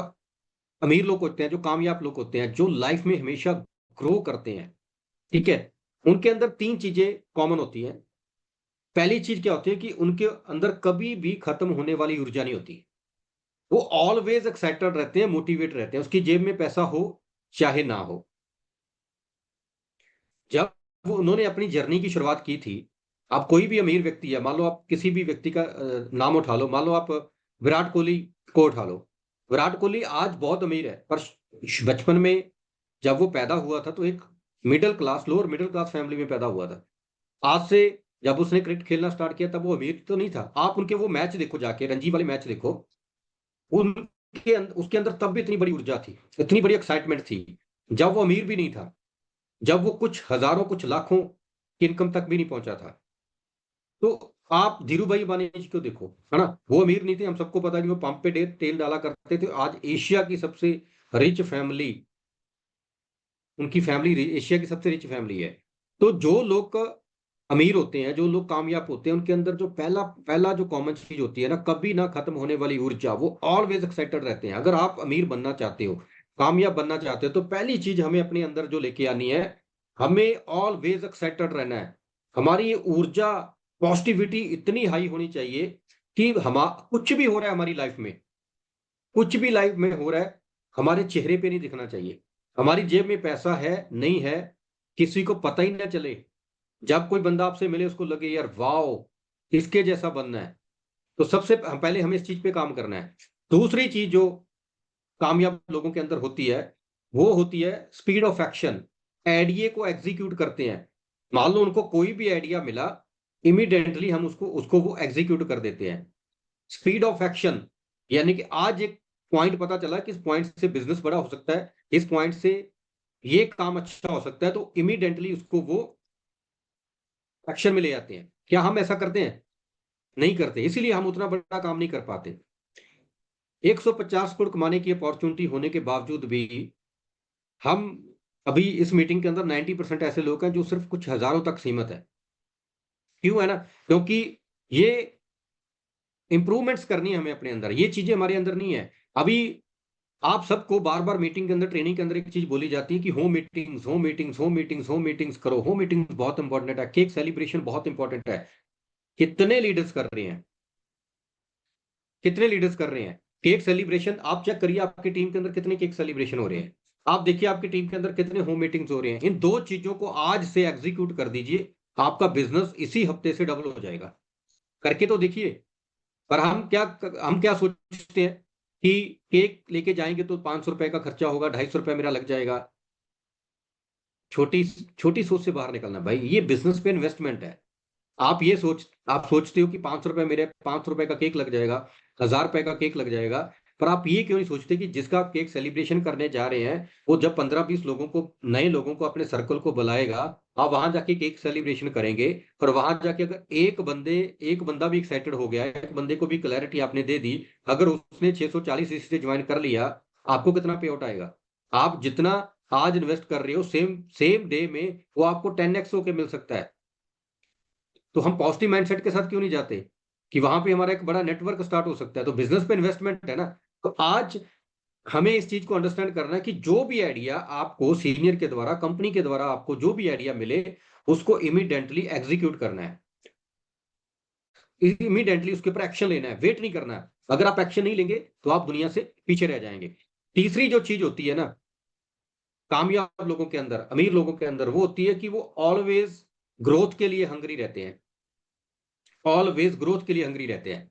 अमीर लोग होते हैं, जो कामयाब लोग होते हैं, जो लाइफ में हमेशा ग्रो करते हैं, ठीक है, उनके अंदर 3 चीजें कॉमन होती हैं। पहली चीज क्या होती है कि उनके अंदर कभी भी खत्म होने वाली ऊर्जा नहीं होती। वो ऑलवेज एक्साइटेड रहते हैं, मोटिवेट रहते हैं, उसकी जेब में पैसा हो चाहे ना हो। जब वो उन्होंने अपनी जर्नी की शुरुआत की थी, आप कोई भी अमीर व्यक्ति है, मान लो आप किसी भी व्यक्ति का नाम उठा लो, मान लो आप विराट कोहली को उठा लो। विराट कोहली आज बहुत अमीर है, पर बचपन में जब वो पैदा हुआ था तो एक middle class, lower middle class family में पैदा हुआ था। आज से जब उसने क्रिकेट खेलना स्टार्ट किया तब वो अमीर तो नहीं था। आप उनके वो मैच देखो, जाके रणजी वाले मैच देखो, उसके अंदर तब भी इतनी बड़ी ऊर्जा थी, इतनी बड़ी एक्साइटमेंट थी, जब वो अमीर भी नहीं था, जब वो कुछ हजारों कुछ लाखों की इनकम तक भी नहीं पहुंचा था। तो आप धीरू भाई अंबानी जी को देखो, है ना, वो अमीर नहीं थे, हम सबको पता है कि वो पंप पे तेल डाला करते थे। आज एशिया की सबसे रिच फैमिली, उनकी फैमिली एशिया की सबसे रिच फैमिली है। तो जो लोग अमीर होते हैं, जो लोग कामयाब होते हैं, उनके अंदर जो पहला पहला जो कॉमन चीज होती है ना, कभी ना खत्म होने वाली ऊर्जा, वो ऑलवेज एक्साइटेड रहते हैं। अगर आप अमीर बनना चाहते हो, कामयाब बनना चाहते हो, तो पहली चीज हमें अपने अंदर जो लेके आनी है, हमें ऑलवेज एक्साइटेड रहना है। हमारी ये ऊर्जा, पॉजिटिविटी इतनी हाई होनी चाहिए कि हम कुछ भी हो रहा है हमारी लाइफ में, कुछ भी लाइफ में हो रहा है, हमारे चेहरे पे नहीं दिखना चाहिए। हमारी जेब में पैसा है नहीं है, किसी को पता ही ना चले। जब कोई बंदा आपसे मिले उसको लगे यार वाह, इसके जैसा बनना है। तो सबसे पहले हमें इस चीज पे काम करना है। दूसरी चीज जो कामयाब लोगों के अंदर होती है, वो होती है स्पीड ऑफ एक्शन। आइडिया को एग्जीक्यूट करते हैं। मान लो उनको कोई भी आइडिया मिला, इमीडिएटली हम उसको उसको वो एग्जीक्यूट कर देते हैं। स्पीड ऑफ एक्शन, यानी कि आज एक पॉइंट पता चला कि इस पॉइंट से बिजनेस बड़ा हो सकता है, इस पॉइंट से ये काम अच्छा हो सकता है, तो इमीडिएटली उसको वो एक्शन में ले जाते हैं। क्या हम ऐसा करते हैं? नहीं करते, इसीलिए हम उतना बड़ा काम नहीं कर पाते। 150 करोड़ कमाने की अपॉर्चुनिटी होने के बावजूद भी हम अभी इस मीटिंग के अंदर 90% ऐसे लोग हैं जो सिर्फ कुछ हजारों तक सीमित है। क्यों है ना? क्योंकि ये इंप्रूवमेंट्स करनी है हमें अपने अंदर, ये चीजें हमारे अंदर नहीं है अभी। आप सबको बार बार मीटिंग के अंदर, ट्रेनिंग के अंदर एक चीज बोली जाती है कि home meetings, home meetings, home meetings, home meetings करो। होम मीटिंग्स बहुत इंपॉर्टेंट है, केक सेलिब्रेशन बहुत इंपॉर्टेंट है। कितने लीडर्स कर रहे हैं? कितने लीडर्स कर रहे हैं केक सेलिब्रेशन? आप चेक करिए आपकी टीम के अंदर कितने केक सेलिब्रेशन हो रहे हैं। आप देखिए आपकी टीम के अंदर कितने होम मीटिंग्स हो रहे हैं। इन 2 चीजों को आज से एग्जीक्यूट कर दीजिए, आपका बिजनेस इसी हफ्ते से डबल हो जाएगा। करके तो देखिए। पर हम क्या सोचते हैं कि केक लेके जाएंगे तो 500 रुपए का खर्चा होगा, 250 रुपए मेरा लग जाएगा। छोटी छोटी सोच से बाहर निकलना भाई, ये बिजनेस पे इन्वेस्टमेंट है। आप सोचते हो कि 500 रुपए, मेरे 500 रुपए का केक लग जाएगा, 1000 रुपए का केक लग जाएगा। पर आप ये क्यों नहीं सोचते कि जिसका आप केक सेलिब्रेशन करने जा रहे हैं, वो जब 15-20 लोगों को, नए लोगों को, अपने सर्कल को बुलाएगा, आप वहां जाके केक सेलिब्रेशन करेंगे। और वहां जाके अगर एक बंदा भी एक्साइटेड हो गया, एक बंदे को भी क्लैरिटी आपने दे दी, अगर उसने 640 से ज्वाइन कर लिया, आपको कितना पे आउट आएगा? आप जितना आज इन्वेस्ट कर रहे हो, सेम सेम डे में वो आपको 10x होके मिल सकता है। तो हम पॉजिटिव माइंडसेट के साथ क्यों नहीं जाते कि वहां पे हमारा एक बड़ा नेटवर्क स्टार्ट हो सकता है? तो बिजनेस पे इन्वेस्टमेंट है ना। तो आज हमें इस चीज को अंडरस्टैंड करना है कि जो भी आइडिया आपको सीनियर के द्वारा, कंपनी के द्वारा आपको जो भी आइडिया मिले, उसको इमीडिएटली एग्जीक्यूट करना है। इमीडिएटली उसके ऊपर एक्शन लेना है, वेट नहीं करना है। अगर आप एक्शन नहीं लेंगे तो आप दुनिया से पीछे रह जाएंगे। तीसरी जो चीज होती है ना, कामयाब लोगों के अंदर, अमीर लोगों के अंदर, वो होती है कि वो ऑलवेज ग्रोथ के लिए हंगरी रहते हैं। ऑलवेज ग्रोथ के लिए हंगरी रहते हैं।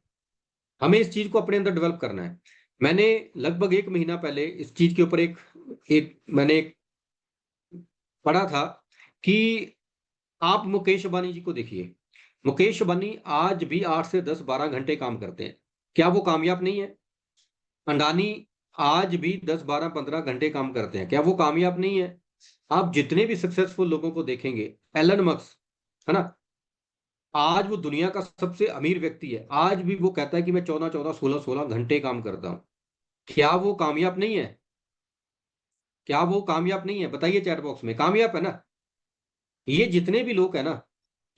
हमें इस चीज को अपने अंदर डेवलप करना है। मैंने लगभग 1 महीना पहले इस चीज के ऊपर एक पढ़ा था कि आप मुकेश अंबानी जी को देखिए। मुकेश अंबानी आज भी 8 से 10 12 घंटे काम करते हैं। क्या वो कामयाब नहीं है? अंडानी आज भी 10 12 15 घंटे काम करते हैं। क्या वो कामयाब नहीं है? आप जितने भी सक्सेसफुल लोगों को देखेंगे, एलन मस्क, है ना, आज वो दुनिया का सबसे अमीर व्यक्ति है, आज भी वो कहता है कि मैं 14-14, 16-16 घंटे काम करता हूं। क्या वो कामयाब नहीं है? क्या वो कामयाब नहीं है? बताइए चैट बॉक्स में, कामयाब है ना। ये जितने भी लोग हैं ना,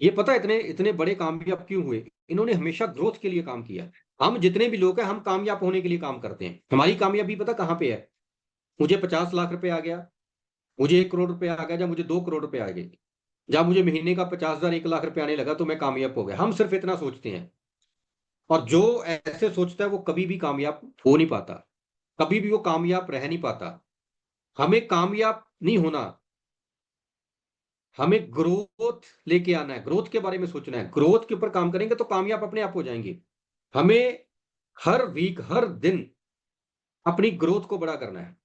ये पता है इतने इतने बड़े कामयाब क्यों हुए? इन्होंने हमेशा ग्रोथ के लिए काम किया। हम जितने भी लोग हैं, हम कामयाब होने के लिए काम करते हैं। हमारी कामयाबी पता कहाँ पे है? मुझे 50 लाख रुपए आ गया, मुझे 1 करोड़ रुपए आ गया, जब मुझे 2 करोड़ रुपए आ गए, जब मुझे महीने का 50,000, 1 लाख रुपए आने लगा, तो मैं कामयाब हो गया। हम सिर्फ इतना सोचते हैं। और जो ऐसे सोचता है वो कभी भी कामयाब हो नहीं पाता, कभी भी वो कामयाब रह नहीं पाता। हमें कामयाब नहीं होना, हमें ग्रोथ लेके आना है, ग्रोथ के बारे में सोचना है। ग्रोथ के ऊपर काम करेंगे तो कामयाब अपने आप हो जाएंगे। हमें हर वीक, हर दिन अपनी ग्रोथ को बड़ा करना है।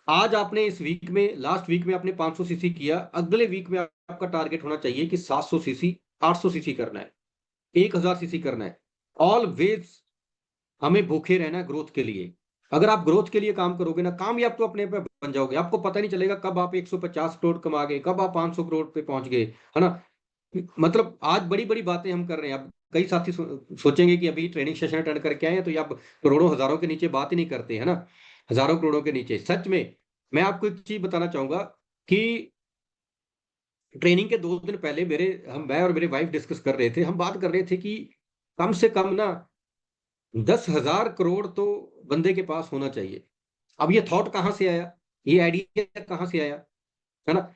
आज आपने इस वीक में, लास्ट वीक में आपने 500 सीसी किया, अगले वीक में आपका टारगेट होना चाहिए कि 700 सीसी, 800 सीसी करना है, 1000 सीसी करना है। ऑलवेज हमें भूखे रहना है ग्रोथ के लिए। अगर आप ग्रोथ के लिए काम करोगे ना, कामयाब तो अपने पे बन जाओगे। आपको पता नहीं चलेगा कब आप 150 करोड़ कमा गए, कब आप 500 करोड़ पे पहुंच गए, है ना। मतलब आज बड़ी बड़ी बातें हम कर रहे हैं। अब कई साथी सोचेंगे कि अभी ट्रेनिंग सेशन अटेंड करके आए हैं तो ये आप करोड़ों हजारों के नीचे बात ही नहीं करते, है ना। हजारों करोड़ों के नीचे, सच में। मैं आपको एक चीज बताना चाहूंगा कि ट्रेनिंग के 2 दिन पहले मैं और मेरे वाइफ डिस्कस कर रहे थे। हम बात कर रहे थे कि कम से कम ना 10,000 करोड़ तो बंदे के पास होना चाहिए। अब ये थॉट कहां से आया, ये आइडिया कहां से आया, है ना।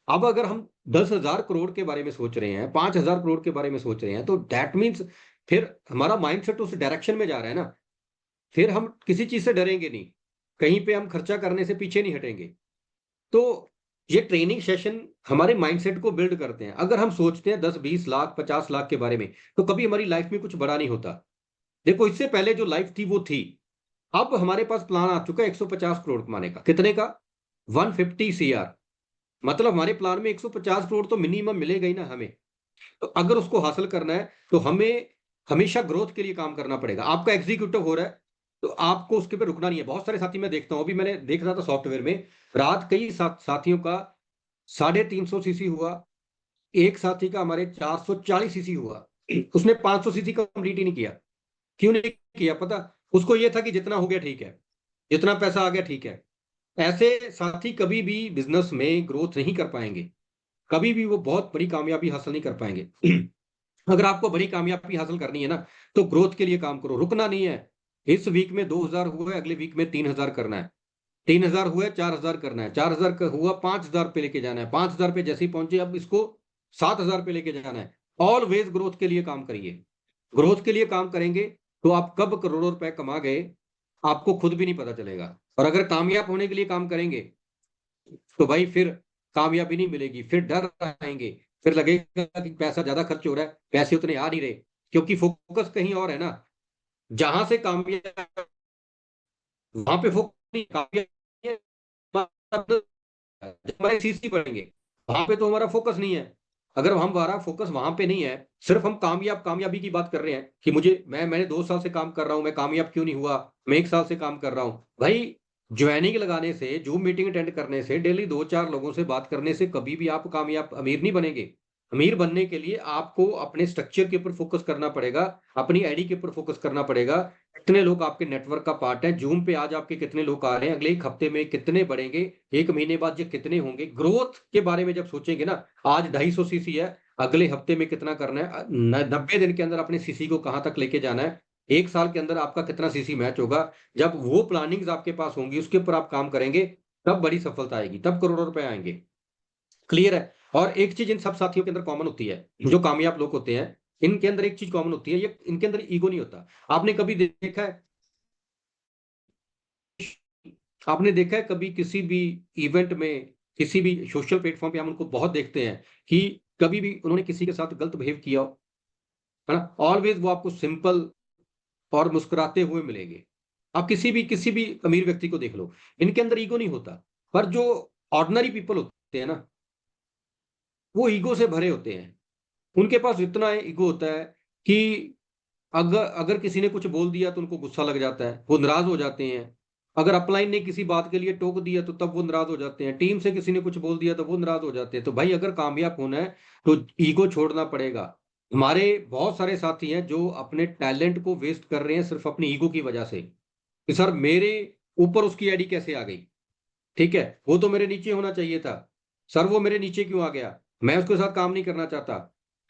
अब अगर हम 10,000 करोड़ के बारे में सोच रहे हैं, 5,000 करोड़ के बारे में सोच रहे हैं, तो दैट मीन्स फिर हमारा माइंडसेट उस डायरेक्शन में जा रहा है ना। फिर हम किसी चीज से डरेंगे नहीं, कहीं पे हम खर्चा करने से पीछे नहीं हटेंगे। तो ये ट्रेनिंग सेशन हमारे माइंडसेट को बिल्ड करते हैं। अगर हम सोचते हैं 10-20 लाख, 50 लाख के बारे में, तो कभी हमारी लाइफ में कुछ बड़ा नहीं होता। देखो, इससे पहले जो लाइफ थी वो थी। अब हमारे पास प्लान आ चुका है 150 करोड़ कमाने का। कितने का? 150 CR। मतलब हमारे प्लान में 150 करोड़ तो मिनिमम मिलेगा ही ना हमें। तो अगर उसको हासिल करना है तो हमें हमेशा ग्रोथ के लिए काम करना पड़ेगा। आपका एग्जीक्यूटिव हो रहा है तो आपको उसके पे रुकना नहीं है। बहुत सारे साथी मैं देखता हूं, अभी मैंने देख रहा था सॉफ्टवेयर में, रात कई साथियों का 350 सीसी हुआ, एक साथी का हमारे 440 सीसी हुआ। उसने 500 सीसी कंप्लीट ही नहीं किया। क्यों नहीं किया पता? उसको यह था कि जितना हो गया ठीक है, जितना पैसा आ गया ठीक है। ऐसे साथी कभी भी बिजनेस में ग्रोथ नहीं कर पाएंगे, कभी भी वो बहुत बड़ी कामयाबी हासिल नहीं कर पाएंगे। अगर आपको बड़ी कामयाबी हासिल करनी है ना, तो ग्रोथ के लिए काम करो, रुकना नहीं है। इस वीक में 2,000 हुआ है, अगले वीक में 3,000 करना है। 3,000 हुआ है, 4,000 करना है। 4,000 का हुआ, 5,000 पे लेके जाना है। 5,000 पे जैसे ही पहुंचे, अब इसको 7,000 पे लेके जाना है। ऑलवेज ग्रोथ के लिए काम करिए। ग्रोथ के लिए काम करेंगे तो आप कब करोड़ों रुपए कमा गए, आपको खुद भी नहीं पता चलेगा। और अगर कामयाब होने के लिए काम करेंगे, तो भाई फिर कामयाबी नहीं मिलेगी, फिर डर आएंगे, फिर लगेगा कि पैसा ज्यादा खर्च हो रहा है, पैसे उतने आ नहीं रहे, क्योंकि फोकस कहीं और है ना। जहां से कामयाब, वहां पे फोकस नहीं, कामयाबी जब हमारे सीसी बढ़ेंगे, वहां पे तो हमारा फोकस नहीं है। अगर हम, हमारा फोकस वहां पे नहीं है, सिर्फ हम कामयाबी की बात कर रहे हैं कि मैंने 2 साल से काम कर रहा हूं, मैं कामयाब क्यों नहीं हुआ, मैं 1 साल से काम कर रहा हूं। भाई, ज्वाइनिंग लगाने से, जूम मीटिंग अटेंड करने से, डेली 2-4 लोगों से बात करने से कभी भी आप कामयाब, अमीर नहीं बनेंगे। अमीर बनने के लिए आपको अपने स्ट्रक्चर के ऊपर फोकस करना पड़ेगा, अपनी आईडी के ऊपर फोकस करना पड़ेगा। कितने लोग आपके नेटवर्क का पार्ट है? जूम पे आज आपके कितने लोग आ रहे हैं, अगले 1 हफ्ते में कितने बढ़ेंगे, 1 महीने बाद ये कितने होंगे? ग्रोथ के बारे में जब सोचेंगे ना, आज 250 सीसी है, अगले हफ्ते में कितना करना है, 90 दिन के अंदर अपने सीसी को कहां तक लेके जाना है, 1 साल के अंदर आपका कितना सीसी मैच होगा। जब वो प्लानिंग्स आपके पास होंगी, उसके ऊपर आप काम करेंगे, तब बड़ी सफलता आएगी, तब करोड़ों रुपए आएंगे। क्लियर है? और एक चीज इन सब साथियों के अंदर कॉमन होती है, जो कामयाब लोग होते हैं, इनके अंदर एक चीज कॉमन होती है, ये इनके अंदर ईगो नहीं होता। आपने कभी देखा है, आपने देखा है कभी किसी भी इवेंट में, किसी भी सोशल प्लेटफॉर्म पे हम उनको बहुत देखते हैं कि कभी भी उन्होंने किसी के साथ गलत बिहेव किया हो, है ना। ऑलवेज वो आपको सिंपल और मुस्कुराते हुए मिलेंगे। आप किसी भी अमीर व्यक्ति को देख लो, इनके अंदर ईगो नहीं होता। पर जो ऑर्डिनरी पीपल होते हैं ना, वो ईगो से भरे होते हैं। उनके पास इतना ईगो होता है कि अगर अगर किसी ने कुछ बोल दिया तो उनको गुस्सा लग जाता है, वो नाराज हो जाते हैं। अगर अपलाइन ने किसी बात के लिए टोक दिया तो तब वो नाराज हो जाते हैं, टीम से किसी ने कुछ बोल दिया तो वो नाराज हो जाते हैं। तो भाई अगर कामयाब होना है तो ईगो छोड़ना पड़ेगा। हमारे बहुत सारे साथी हैं जो अपने टैलेंट को वेस्ट कर रहे हैं सिर्फ अपनी ईगो की वजह से, कि सर मेरे ऊपर उसकी आईडी कैसे आ गई, ठीक है, वो तो मेरे नीचे होना चाहिए था, सर वो मेरे नीचे क्यों आ गया, मैं उसके साथ काम नहीं करना चाहता।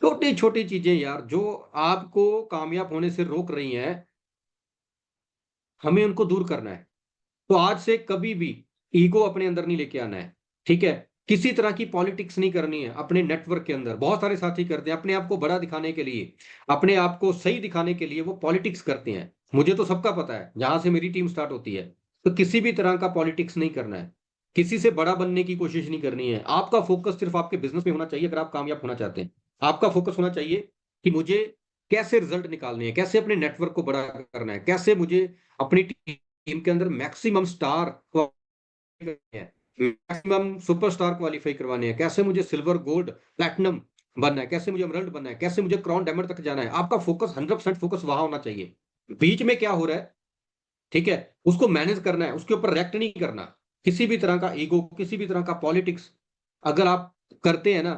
छोटी छोटी चीजें यार जो आपको कामयाब होने से रोक रही हैं, हमें उनको दूर करना है। तो आज से कभी भी ईगो अपने अंदर नहीं लेके आना है, ठीक है। किसी तरह की पॉलिटिक्स नहीं करनी है अपने नेटवर्क के अंदर। बहुत सारे साथी करते हैं अपने आप को बड़ा दिखाने के लिए, अपने आप को सही दिखाने के लिए वो पॉलिटिक्स करते हैं। मुझे तो सबका पता है जहां से मेरी टीम स्टार्ट होती है। तो किसी भी तरह का पॉलिटिक्स नहीं करना है, किसी से बड़ा बनने की कोशिश नहीं करनी है। आपका फोकस सिर्फ आपके बिजनेस में होना चाहिए। अगर आप कामयाब होना चाहते हैं, आपका फोकस होना चाहिए कि मुझे कैसे रिजल्ट निकालने हैं, कैसे अपने नेटवर्क को बड़ा करना है, कैसे मुझे अपनी टीम के अंदर मैक्सिमम स्टार है, मैक्सिमम सुपरस्टार क्वालिफाई करवाने हैं, कैसे मुझे सिल्वर गोल्ड प्लैटिनम बनना है, कैसे मुझे एमरल्ड बनना है, कैसे मुझे क्राउन डायमंड तक जाना है। आपका फोकस 100% फोकस वहां होना चाहिए। बीच में क्या हो रहा है, ठीक है, उसको मैनेज करना है, उसके ऊपर रिएक्ट नहीं करना। किसी भी तरह का ईगो, किसी भी तरह का पॉलिटिक्स अगर आप करते हैं ना,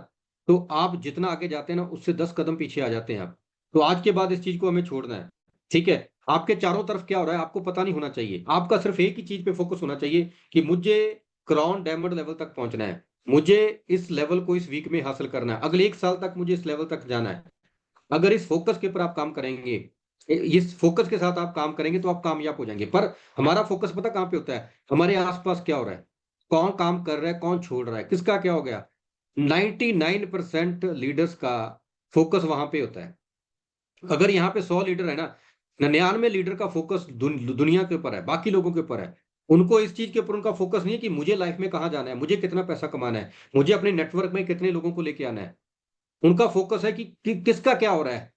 तो आप जितना आगे जाते हैं ना उससे 10 कदम पीछे आ जाते हैं आप। तो आज के बाद इस चीज को हमें छोड़ना है, ठीक है। आपके चारों तरफ क्या हो रहा है आपको पता नहीं होना चाहिए। आपका सिर्फ एक ही चीज पे फोकस होना चाहिए कि मुझे क्राउन डायमंड लेवल तक पहुंचना है, मुझे इस लेवल को इस वीक में हासिल करना है, अगले 1 साल तक मुझे इस लेवल तक जाना है। अगर इस फोकस के ऊपर आप काम करेंगे, इस फोकस के साथ आप काम करेंगे तो आप कामयाब हो जाएंगे। पर हमारा फोकस पता कहाँ पे होता है, हमारे आसपास क्या हो रहा है, कौन काम कर रहा है, कौन छोड़ रहा है, किसका क्या हो गया। 99% लीडर्स का फोकस वहां पे होता है। अगर यहाँ पे 100 लीडर है ना, 99 लीडर का फोकस दुनिया के ऊपर है, बाकी लोगों के ऊपर है। उनको इस चीज के ऊपर उनका फोकस नहीं है कि मुझे लाइफ में कहाँ जाना है, मुझे कितना पैसा कमाना है, मुझे अपने नेटवर्क में कितने लोगों को लेके आना है। उनका फोकस है कि किसका क्या हो रहा है।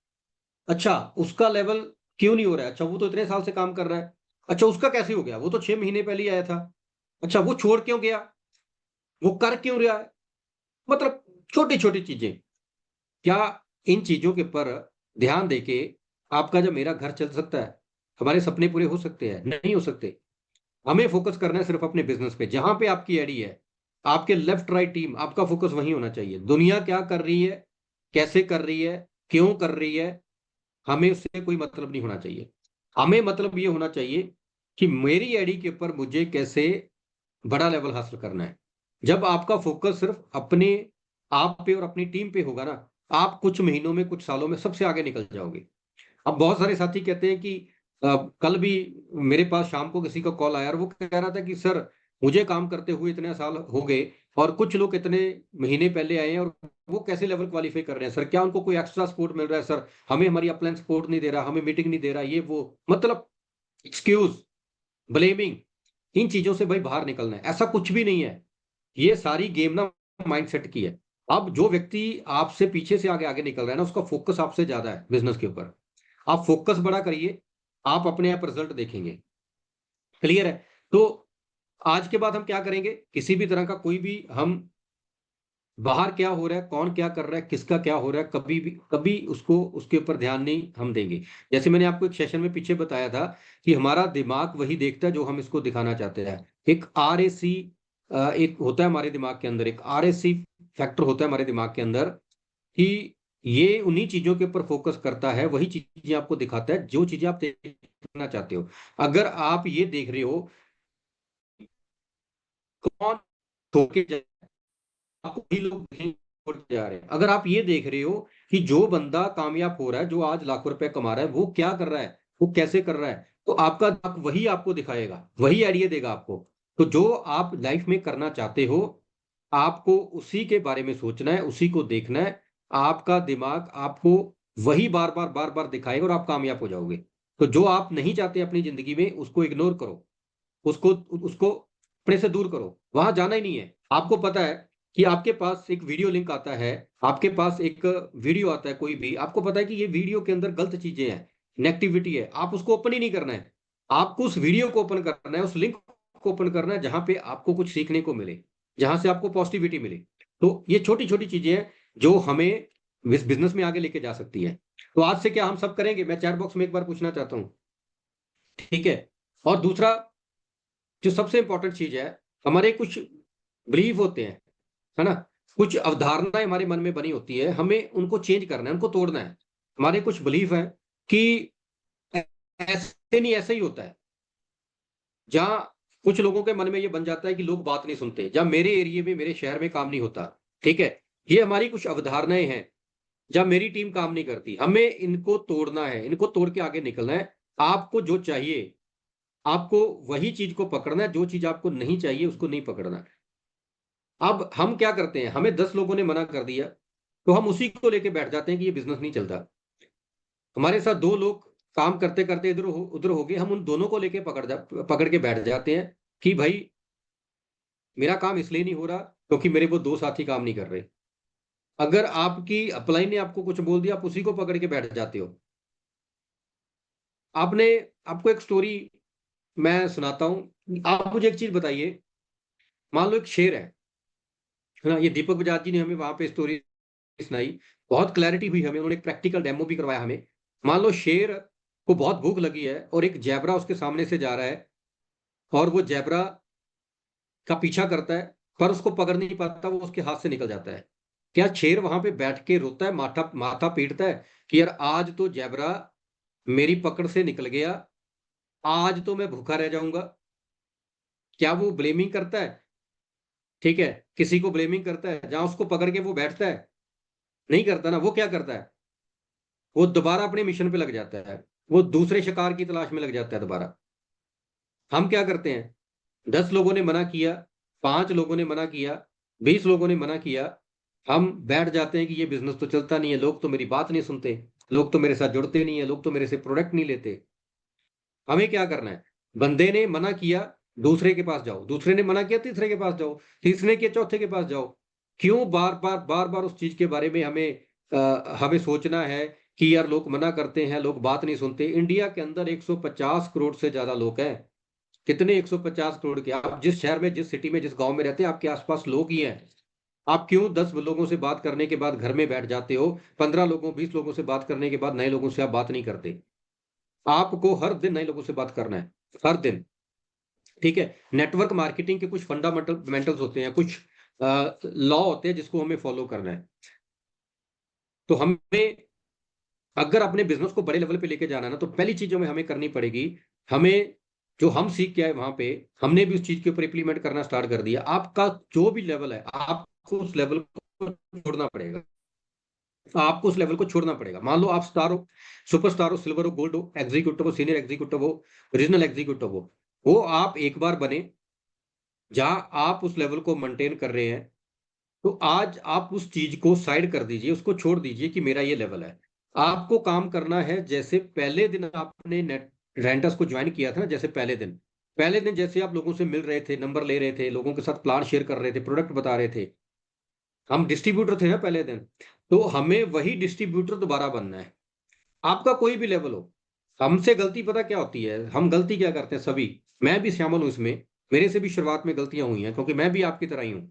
अच्छा, उसका लेवल क्यों नहीं हो रहा है, अच्छा वो तो इतने साल से काम कर रहा है, अच्छा उसका कैसे हो गया, वो तो 6 महीने पहले ही आया था, अच्छा वो छोड़ क्यों गया, वो कर क्यों रहा है। मतलब छोटी छोटी चीजें, क्या इन चीजों के ऊपर ध्यान देके आपका जब मेरा घर चल सकता है, हमारे सपने पूरे हो सकते हैं, नहीं हो सकते। हमें फोकस करना है सिर्फ अपने बिजनेस पे। जहां पे आपकी एडी है, आपके लेफ्ट राइट टीम, आपका फोकस वहीं होना चाहिए। दुनिया क्या कर रही है, कैसे कर रही है, क्यों कर रही है, हमें उससे कोई मतलब नहीं होना चाहिए। हमें मतलब ये होना चाहिए कि मेरी आईडी के ऊपर मुझे कैसे बड़ा लेवल हासिल करना है। जब आपका फोकस सिर्फ अपने आप पे और अपनी टीम पे होगा ना, आप कुछ महीनों में कुछ सालों में सबसे आगे निकल जाओगे। अब बहुत सारे साथी कहते हैं कि कल भी मेरे पास शाम को किसी का कॉल आया और वो कह रहा था कि सर मुझे काम करते हुए इतने साल हो गए और कुछ लोग इतने महीने पहले आए हैं और वो कैसे लेवल क्वालिफाई कर रहे हैं सर, क्या उनको कोई एक्स्ट्रा सपोर्ट मिल रहा है सर, हमें हमारी अपलाइन सपोर्ट नहीं दे रहा, हमें मीटिंग नहीं दे रहा, ये वो। मतलब एक्सक्यूज, ब्लेमिंग, इन चीजों से भाई बाहर निकलना है। ऐसा कुछ भी नहीं है, ये सारी गेम ना माइंडसेट की है। अब जो व्यक्ति आपसे पीछे से आगे आगे निकल रहा है ना, उसका फोकस आपसे ज्यादा है बिजनेस के ऊपर। आप फोकस बड़ा करिए, आप अपने आप रिजल्ट देखेंगे। क्लियर है। तो आज के बाद हम क्या करेंगे, किसी भी तरह का कोई भी हम बाहर क्या हो रहा है, कौन क्या कर रहा है, किसका क्या हो रहा है, कभी भी कभी उसको उसके ऊपर ध्यान नहीं हम देंगे। जैसे मैंने आपको एक सेशन में पीछे बताया था कि हमारा दिमाग वही देखता है जो हम इसको दिखाना चाहते हैं। एक RAC एक होता है हमारे दिमाग के अंदर, एक RAC फैक्टर होता है हमारे दिमाग के अंदर, कि ये उन्हीं चीजों के ऊपर फोकस करता है, वही चीजें आपको दिखाता है जो चीजें आप देखना चाहते हो। अगर आप ये देख रहे हो कौन धोखे आपको वही लोग नहीं छोड़ के जा रहे हैं। अगर आप ये देख रहे हो कि जो बंदा कामयाब हो रहा है, जो आज लाखों रुपए कमा रहा है, वो क्या कर रहा है, वो कैसे कर रहा है, तो आपका दिमाग वही आपको दिखाएगा, वही आइडिया देगा आपको। तो जो आप लाइफ में करना चाहते हो, आपको उसी के बारे में सोचना है, उसी को देखना है। आपका दिमाग आपको वही बार बार दिखाएगा और आप कामयाब हो जाओगे। तो जो आप नहीं चाहते अपनी जिंदगी में, उसको इग्नोर करो, उसको उसको अपने से दूर करो, वहां जाना ही नहीं है। आपको पता है कि आपके पास एक वीडियो लिंक आता है, आपके पास एक वीडियो आता है कोई भी, आपको पता है कि ये वीडियो के अंदर गलत चीजें हैं, नेगेटिविटी है, आप उसको ओपन ही नहीं करना है। आपको उस वीडियो को ओपन करना है, उस लिंक को ओपन करना है जहां पे आपको कुछ सीखने को मिले, जहां से आपको पॉजिटिविटी मिले। तो ये छोटी छोटी चीजें हैं जो हमें इस बिजनेस में आगे लेके जा सकती है। तो आज से क्या हम सब करेंगे, मैं चैट बॉक्स में एक बार पूछना चाहता हूँ, ठीक है। और दूसरा, जो सबसे इंपॉर्टेंट चीज है, हमारे कुछ बिलीव होते हैं, है ना, कुछ अवधारणाएं हमारे मन में बनी होती है, हमें उनको चेंज करना है, उनको तोड़ना है। हमारे कुछ बिलीफ है कि ऐसे नहीं, ऐसे ही होता है। जहां कुछ लोगों के मन में ये बन जाता है कि लोग बात नहीं सुनते, जहां मेरे एरिया में, मेरे शहर में काम नहीं होता, ठीक है, ये हमारी कुछ अवधारणाएं हैं। जब मेरी टीम काम नहीं करती, हमें इनको तोड़ना है, इनको तोड़ के आगे निकलना है। आपको जो चाहिए, आपको वही चीज को पकड़ना है, जो चीज आपको नहीं चाहिए उसको नहीं पकड़ना है। अब हम क्या करते हैं, हमें 10 लोगों ने मना कर दिया, तो हम उसी को लेके बैठ जाते हैं कि ये बिजनेस नहीं चलता। हमारे साथ दो लोग काम करते करते उधर हो गए, हम उन दोनों को लेके पकड़ के बैठ जाते हैं कि भाई मेरा काम इसलिए नहीं हो रहा क्योंकि मेरे वो दो साथी काम नहीं कर रहे। अगर आपकी अपलाइन ने आपको कुछ बोल दिया, आप उसी को पकड़ के बैठ जाते हो। आपने आपको एक स्टोरी मैं सुनाता हूं, आप मुझे एक चीज बताइए। मान लो एक शेर है ना, ये दीपक बजाज जी ने हमें वहां पे स्टोरी सुनाई, बहुत क्लैरिटी हुई हमें, उन्होंने एक प्रैक्टिकल डेमो भी करवाया हमें। मान लो शेर को बहुत भूख लगी है और एक जैबरा उसके सामने से जा रहा है, और वो जैबरा का पीछा करता है, पर उसको पकड़ नहीं पाता, वो उसके हाथ से निकल जाता है। क्या शेर वहां पे बैठ के रोता है, माथा माथा पीटता है कि यार आज तो जैबरा मेरी पकड़ से निकल गया, आज तो मैं भूखा रह जाऊंगा? क्या वो ब्लेमिंग करता है? ठीक है, किसी को ब्लेमिंग करता है जहां उसको पकड़ के वो बैठता है? नहीं करता ना। वो क्या करता है, वो दोबारा अपने मिशन पे लग जाता है, वो दूसरे शिकार की तलाश में लग जाता है दोबारा। हम क्या करते हैं, 10 लोगों ने मना किया, 5 लोगों ने मना किया, 20 लोगों ने मना किया, हम बैठ जाते हैं कि ये बिजनेस तो चलता नहीं है, लोग तो मेरी बात नहीं सुनते, लोग तो मेरे साथ जुड़ते नहीं है, लोग तो मेरे से प्रोडक्ट नहीं लेते। हमें क्या करना है, बंदे ने मना किया, दूसरे के पास जाओ, दूसरे ने मना किया, तीसरे के पास जाओ, तीसरे के चौथे के पास जाओ। क्यों बार बार उस चीज के बारे में हमें सोचना है कि यार लोग मना करते हैं, लोग बात नहीं सुनते। इंडिया के अंदर 150 करोड़ से ज्यादा लोग हैं। कितने 150 करोड़ के? आप जिस शहर में, जिस सिटी में, जिस गांव में रहते हैं, आपके आसपास लोग ही हैं। आप क्यों 10 लोगों से बात करने के बाद घर में बैठ जाते हो, 15 लोगों, 20 लोगों से बात करने के बाद नए लोगों से आप बात नहीं करते? आपको हर दिन नए लोगों से बात करना है, हर दिन। ठीक है, नेटवर्क मार्केटिंग के कुछ फंडामेंटल्स होते हैं, कुछ लॉ होते हैं जिसको हमें फॉलो करना है। तो हमें अगर अपने बिजनेस को बड़े लेवल पे लेके जाना है ना, तो पहली चीज जो हमें करनी पड़ेगी, हमें जो हम सीख के आए वहां पे, हमने भी उस चीज के ऊपर इंप्लीमेंट करना स्टार्ट कर दिया। आपका जो भी लेवल है, आपको उस लेवल को छोड़ना पड़ेगा। आपको उस लेवल को छोड़ना पड़ेगा। मान लो आप स्टार हो, सुपरस्टार हो, सिल्वर हो, गोल्ड हो, एग्जीक्यूटिव हो, सीनियर एग्जीक्यूटिव हो, रीजनल एग्जीक्यूटिव हो, वो आप एक बार बने, जहां आप उस लेवल को मेंटेन कर रहे हैं, तो आज आप उस चीज को साइड कर दीजिए, उसको छोड़ दीजिए कि मेरा ये लेवल है। आपको काम करना है जैसे पहले दिन आपने नेट रेंटर्स को ज्वाइन किया था ना, जैसे पहले दिन जैसे आप लोगों से मिल रहे थे, नंबर ले रहे थे, लोगों के साथ प्लान शेयर कर रहे थे, प्रोडक्ट बता रहे थे, हम डिस्ट्रीब्यूटर थे ना पहले दिन। तो हमें वही डिस्ट्रीब्यूटर दोबारा बनना है, आपका कोई भी लेवल हो। हमसे गलती पता क्या होती है, हम गलती क्या करते हैं सभी, मैं भी शामिल हूं इसमें, मेरे से भी शुरुआत में गलतियां हुई हैं, क्योंकि मैं भी आपकी तरह ही हूं,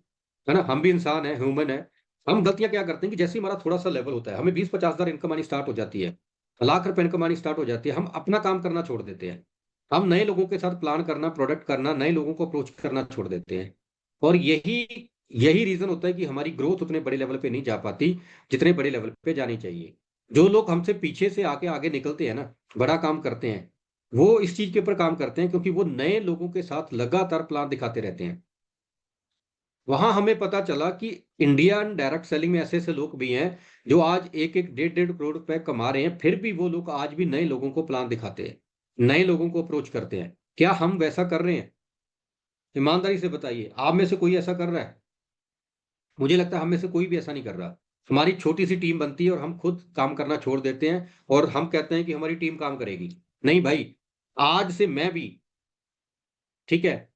है ना, हम भी इंसान है, ह्यूमन है। हम गलतियां क्या करते हैं कि जैसे ही हमारा थोड़ा सा लेवल होता है, हमें 20-50 हजार इनकम आनी स्टार्ट हो जाती है, लाख रुपए इनकम आनी स्टार्ट हो जाती है, हम अपना काम करना छोड़ देते हैं। हम नए लोगों के साथ प्लान करना, प्रोडक्ट करना, नए लोगों को अप्रोच करना छोड़ देते हैं। और यही यही रीजन होता है कि हमारी ग्रोथ उतने बड़े लेवल पे नहीं जा पाती जितने बड़े लेवल पे जानी चाहिए। जो लोग हमसे पीछे से आके आगे निकलते हैं ना, बड़ा काम करते हैं, वो इस चीज के ऊपर काम करते हैं क्योंकि वो नए लोगों के साथ लगातार प्लान दिखाते रहते हैं। वहां हमें पता चला कि इंडियन डायरेक्ट सेलिंग में ऐसे ऐसे लोग भी हैं जो आज एक एक 1.5-1.5 करोड़ रुपए कमा रहे हैं, फिर भी वो लोग आज भी नए लोगों को प्लान दिखाते हैं, नए लोगों को अप्रोच करते हैं। क्या हम वैसा कर रहे हैं? ईमानदारी से बताइए, आप में से कोई ऐसा कर रहा है? मुझे लगता है हम में से कोई भी ऐसा नहीं कर रहा। हमारी छोटी सी टीम बनती है और हम खुद काम करना छोड़ देते हैं, और हम कहते हैं कि हमारी टीम काम करेगी। नहीं भाई, आज से मैं भी, ठीक है,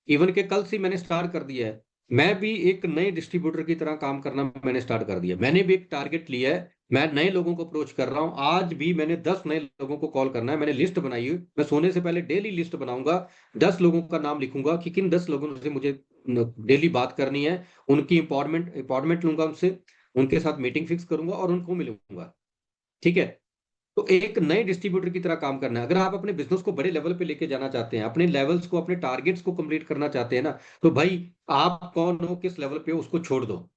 इवन के कल से मैंने स्टार्ट कर दिया है, मैं भी एक नए डिस्ट्रीब्यूटर की तरह काम करना मैंने स्टार्ट कर दिया। मैंने भी एक टारगेट लिया है, मैं नए लोगों को अप्रोच कर रहा हूं। आज भी मैंने 10 नए लोगों को कॉल करना है, मैंने लिस्ट बनाई हुई। मैं सोने से पहले डेली लिस्ट बनाऊंगा, 10 लोगों का नाम लिखूंगा कि किन 10 लोगों से मुझे डेली बात करनी है, उनकी अपॉइंटमेंट लूंगा उनसे, उनके साथ मीटिंग फिक्स करूंगा और उनको मिलूंगा। ठीक है, तो एक नए डिस्ट्रीब्यूटर की तरह काम करना है। अगर आप अपने बिजनेस को बड़े लेवल पे लेके जाना चाहते हैं, अपने लेवल्स को, अपने टारगेट्स को कंप्लीट करना चाहते हैं ना, तो भाई आप कौन हो, किस लेवल पे हो, उसको छोड़ दो।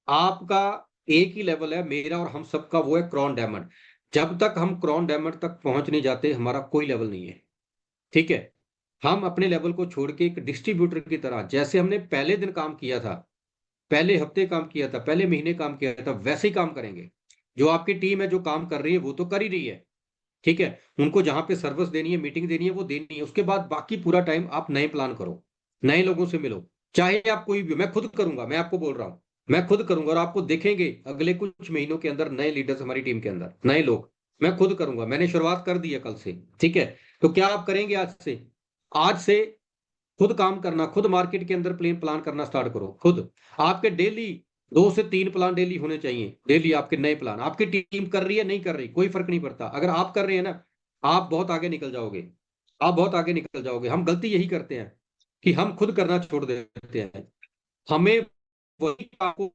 आपका एक ही लेवल है, मेरा और हम सबका, वो है क्रॉन डायमंड। जब तक हम क्रॉन डायमंड तक पहुंच नहीं जाते, हमारा कोई लेवल नहीं है। ठीक है। हम अपने लेवल को छोड़ के एक डिस्ट्रीब्यूटर की तरह, जैसे हमने पहले दिन काम किया था, पहले हफ्ते काम किया था, पहले महीने काम किया था, वैसे ही काम करेंगे। जो आपकी टीम है जो काम कर रही है वो तो कर ही रही है। ठीक है। उनको जहां पे सर्विस देनी है, मीटिंग देनी है, वो देनी है। उसके बाद बाकी पूरा टाइम आप नए प्लान करो, नए लोगों से मिलो। चाहे आप कोई भी, मैं खुद करूंगा, मैं आपको बोल रहा हूँ, मैं खुद करूंगा। और आपको देखेंगे अगले कुछ महीनों के अंदर नए लीडर्स हमारी टीम के अंदर, नए लोग। मैं खुद करूंगा, मैंने शुरुआत कर दी है कल से। ठीक है। तो क्या आप करेंगे आज से? आज से खुद काम करना, खुद मार्केट के अंदर प्लान करना स्टार्ट करो खुद। आपके डेली 2 से 3 प्लान डेली होने चाहिए। डेली आपके नए प्लान, आपकी टीम कर रही है नहीं कर रही, कोई फर्क नहीं पड़ता। अगर आप कर रहे हैं ना, आप बहुत आगे निकल जाओगे। आप बहुत आगे निकल जाओगे। हम गलती यही करते हैं कि हम खुद करना छोड़ देते हैं। हमें वही आपको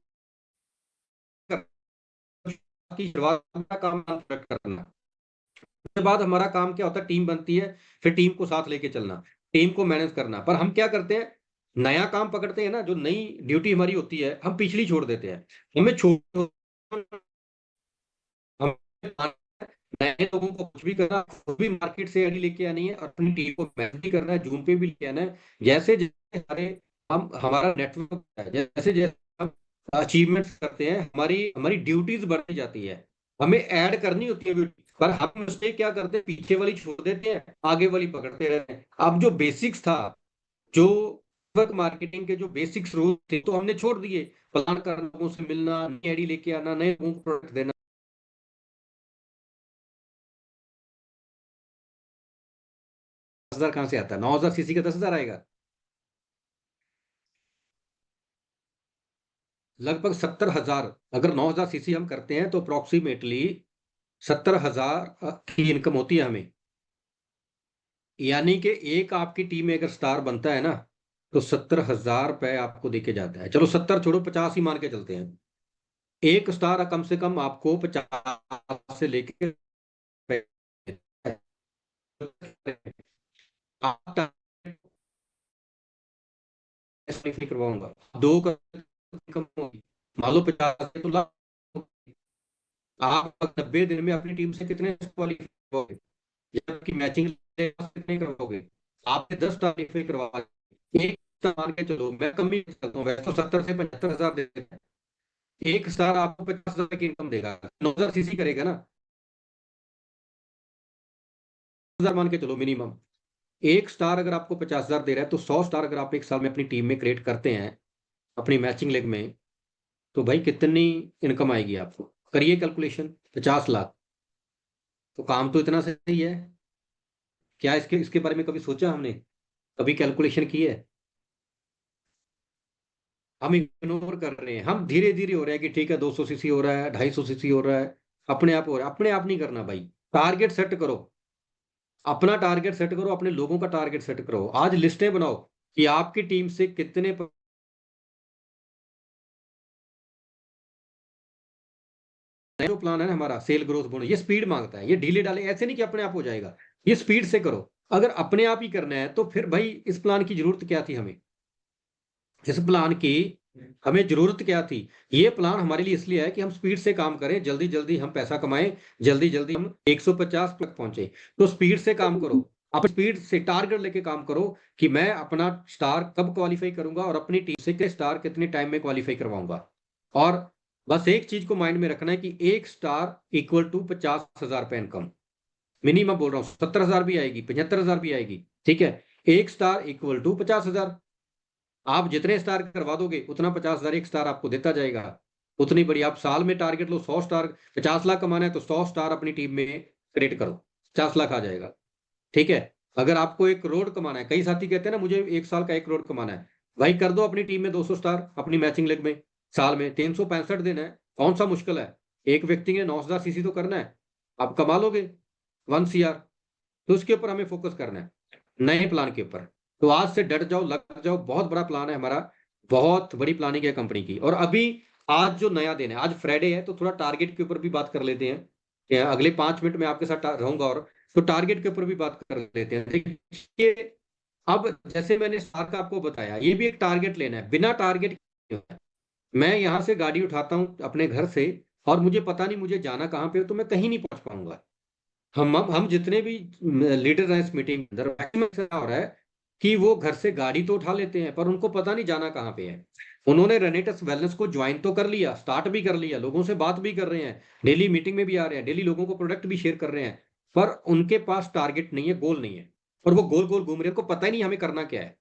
की शुरुआत का काम करना। उसके बाद हमारा काम क्या होता है? टीम बनती है, फिर टीम को साथ लेके चलना, टीम को मैनेज करना। पर हम क्या करते हैं? नया काम पकड़ते हैं ना, जो नई ड्यूटी हमारी होती है, हम पिछली छोड़ देते हैं। हमें छोड़, हम नए लोगों को कुछ भी करना, खुद भी मार्केट से आईडी लेके आनी है, और अपनी टीम को मैनेज भी करना है, जूम पे भी लेके आना है। जैसे जैसे हमारे, हम हमारा नेटवर्क है, जैसे जैसे हम अचीवमेंट्स करते हैं, हमारी हमारी ड्यूटीज बढ़ती जाती है। हमें ऐड करनी होती है duties, पर हम उससे क्या करते हैं? पीछे वाली छोड़ देते हैं, आगे वाली पकड़ते रहते हैं। अब जो बेसिक्स था, जो नेटवर्क मार्केटिंग के जो बेसिक्स रूल थे, तो हमने छोड़ दिए। प्लान करना, लोगों से मिलना, नई आईडी लेके आना, नए लोगों को प्रोडक्ट देना। 10,000 कहाँ से आता है? 9,000 सीसी का 10,000 आएगा? लगभग 70,000। अगर 9,000 सीसी हम करते हैं तो अप्रोक्सीमेटली 70,000 की इनकम होती है हमें। यानी कि एक आपकी टीम में अगर स्टार बनता है ना, तो 70,000 रुपए आपको देके जाता है। चलो 70 छोड़ो, 50 ही मान के चलते हैं। एक स्टार कम से कम आपको 50 से लेके आप क्वालिफाई करवाऊंगा। दो का इनकम होगी, मान लो 50 से, तो लाख। आप 90 दिन में अपनी टीम से कितने क्वालिफाई करवाओगे? जबकि मैचिंग कितने करवाओगे? आपने 10 क्वालिफाई करवा, एक स्टार मान के चलो, मैं कम ही करता हूँ वैसे तो 70 से 75 हजार देते हैं। एक स्टार आपको 50,000 की इनकम देगा, 9,000 सीसी करेगा ना, 10,000 मान के चलो मिनिमम। एक स्टार अगर आपको 50,000 दे रहा है, तो 100 स्टार अगर आप एक साल में अपनी टीम में क्रिएट करते हैं, अपनी मैचिंग लेग में, तो भाई कितनी इनकम आएगी आपको? करिए कैलकुलेशन। 50 लाख। तो काम तो इतना सही है। क्या इसके इसके बारे में कभी सोचा हमने? कभी कैलकुलेशन की है? हम इग्नोर कर रहे हैं। हम धीरे धीरे हो रहे हैं कि ठीक है 200 सीसी हो रहा है, 250 सीसी हो रहा है, अपने आप हो रहा है। अपने आप नहीं करना भाई। टारगेट सेट करो, अपना टारगेट सेट करो, अपने लोगों का टारगेट सेट करो। आज लिस्टें बनाओ कि आपकी टीम से कितने जो प्लान है ना हमारा सेल ग्रोथ बोनस, ये स्पीड मांगता है। ये ढीले डाले ऐसे नहीं कि अपने आप हो जाएगा। ये स्पीड से करो। अगर अपने आप ही करना है, तो फिर भाई इस प्लान की जरूरत क्या थी हमें? इस प्लान की हमें जरूरत क्या थी? ये प्लान हमारे लिए इसलिए है कि हम स्पीड से काम करें, जल्दी जल्दी हम पैसा कमाएं, जल्दी जल्दी हम 150 तक पहुंचे। तो स्पीड से काम करो। आप स्पीड से टारगेट लेके काम करो कि मैं अपना स्टार कब क्वालिफाई करूंगा, और अपनी टीम से के स्टार कितने टाइम में क्वालिफाई करवाऊंगा। और बस एक चीज को माइंड में रखना है कि एक स्टार इक्वल टू 50,000 रुपए इनकम। मिनिमम बोल रहा हूँ, 70,000 भी आएगी, 75,000 भी आएगी। ठीक है। एक स्टार इक्वल टू 50,000। आप जितने स्टार करवा दोगे, उतना 50,000 एक स्टार आपको देता जाएगा। उतनी बड़ी आप साल में टारगेट लो, 100 स्टार, 50 लाख कमाना है, तो 100 स्टार अपनी टीम में क्रिएट करो, 50 लाख आ जाएगा। ठीक है। अगर आपको 1 करोड़ कमाना है, कई साथी कहते हैं ना मुझे 1 साल का 1 करोड़ कमाना है, भाई कर दो अपनी टीम में 200 स्टार अपनी मैचिंग लेग में। साल में 365 दिन है, कौन सा मुश्किल है? एक व्यक्ति ने 9,000 सीसी तो करना है, आप कमा लोगे 1 CR। तो उसके ऊपर हमें फोकस करना है, नए प्लान के ऊपर। तो आज से डट जाओ, लग जाओ, बहुत बड़ा प्लान है हमारा। बहुत बड़ी प्लानिंग है कंपनी की। और अभी आज जो नया दिन है, आज फ्राइडे है, तो थोड़ा टारगेट के ऊपर भी बात कर लेते हैं। अगले 5 मिनट में आपके साथ रहूंगा, और तो टारगेट के ऊपर भी बात कर लेते हैं। देखिए, अब जैसे मैंने स्टार का आपको बताया, ये भी एक टारगेट लेना है। बिना टारगेट मैं यहाँ से गाड़ी उठाता हूँ अपने घर से, और मुझे पता नहीं मुझे जाना कहाँ पे है, तो मैं कहीं नहीं पहुंच पाऊंगा। हम जितने भी लीडर हैं इस मीटिंग के अंदर, मैक्सिमम ऐसा हो रहा है कि वो घर से गाड़ी तो उठा लेते हैं, पर उनको पता नहीं जाना कहाँ पे है। उन्होंने रेनेटस वेलनेस को ज्वाइन तो कर लिया, स्टार्ट भी कर लिया, लोगों से बात भी कर रहे हैं, डेली मीटिंग में भी आ रहे हैं, डेली लोगों को प्रोडक्ट भी शेयर कर रहे हैं, पर उनके पास टारगेट नहीं है, गोल नहीं है, और वो गोल गोल घूम रहे हैं, उनको पता ही नहीं हमें करना क्या है।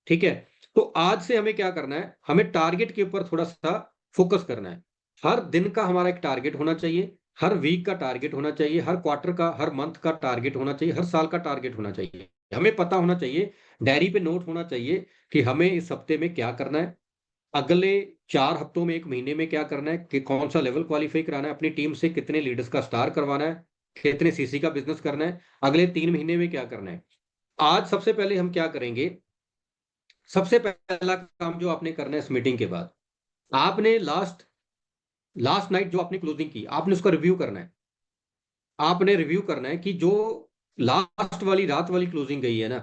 ठीक है। तो आज से हमें क्या करना है, हमें टारगेट के ऊपर थोड़ा सा फोकस करना है। हर दिन का हमारा एक टारगेट होना चाहिए, हर वीक का टारगेट होना चाहिए, हर क्वार्टर का, हर मंथ का टारगेट होना चाहिए, हर साल का टारगेट होना चाहिए। हमें पता होना चाहिए, डायरी पे नोट होना चाहिए कि हमें इस हफ्ते में क्या करना है, अगले 4 हफ्तों में, 1 महीने में क्या करना है, कि कौन सा लेवल क्वालिफाई कराना है, अपनी टीम से कितने लीडर्स का स्टार करवाना है, कितने सीसी का बिजनेस करना है, अगले 3 महीने में क्या करना है। आज सबसे पहले हम क्या करेंगे, सबसे पहला काम जो आपने करना है इस मीटिंग के बाद, आपने लास्ट लास्ट नाइट जो आपने क्लोजिंग की, आपने उसका रिव्यू करना है। आपने रिव्यू करना है कि जो लास्ट वाली रात वाली क्लोजिंग गई है ना,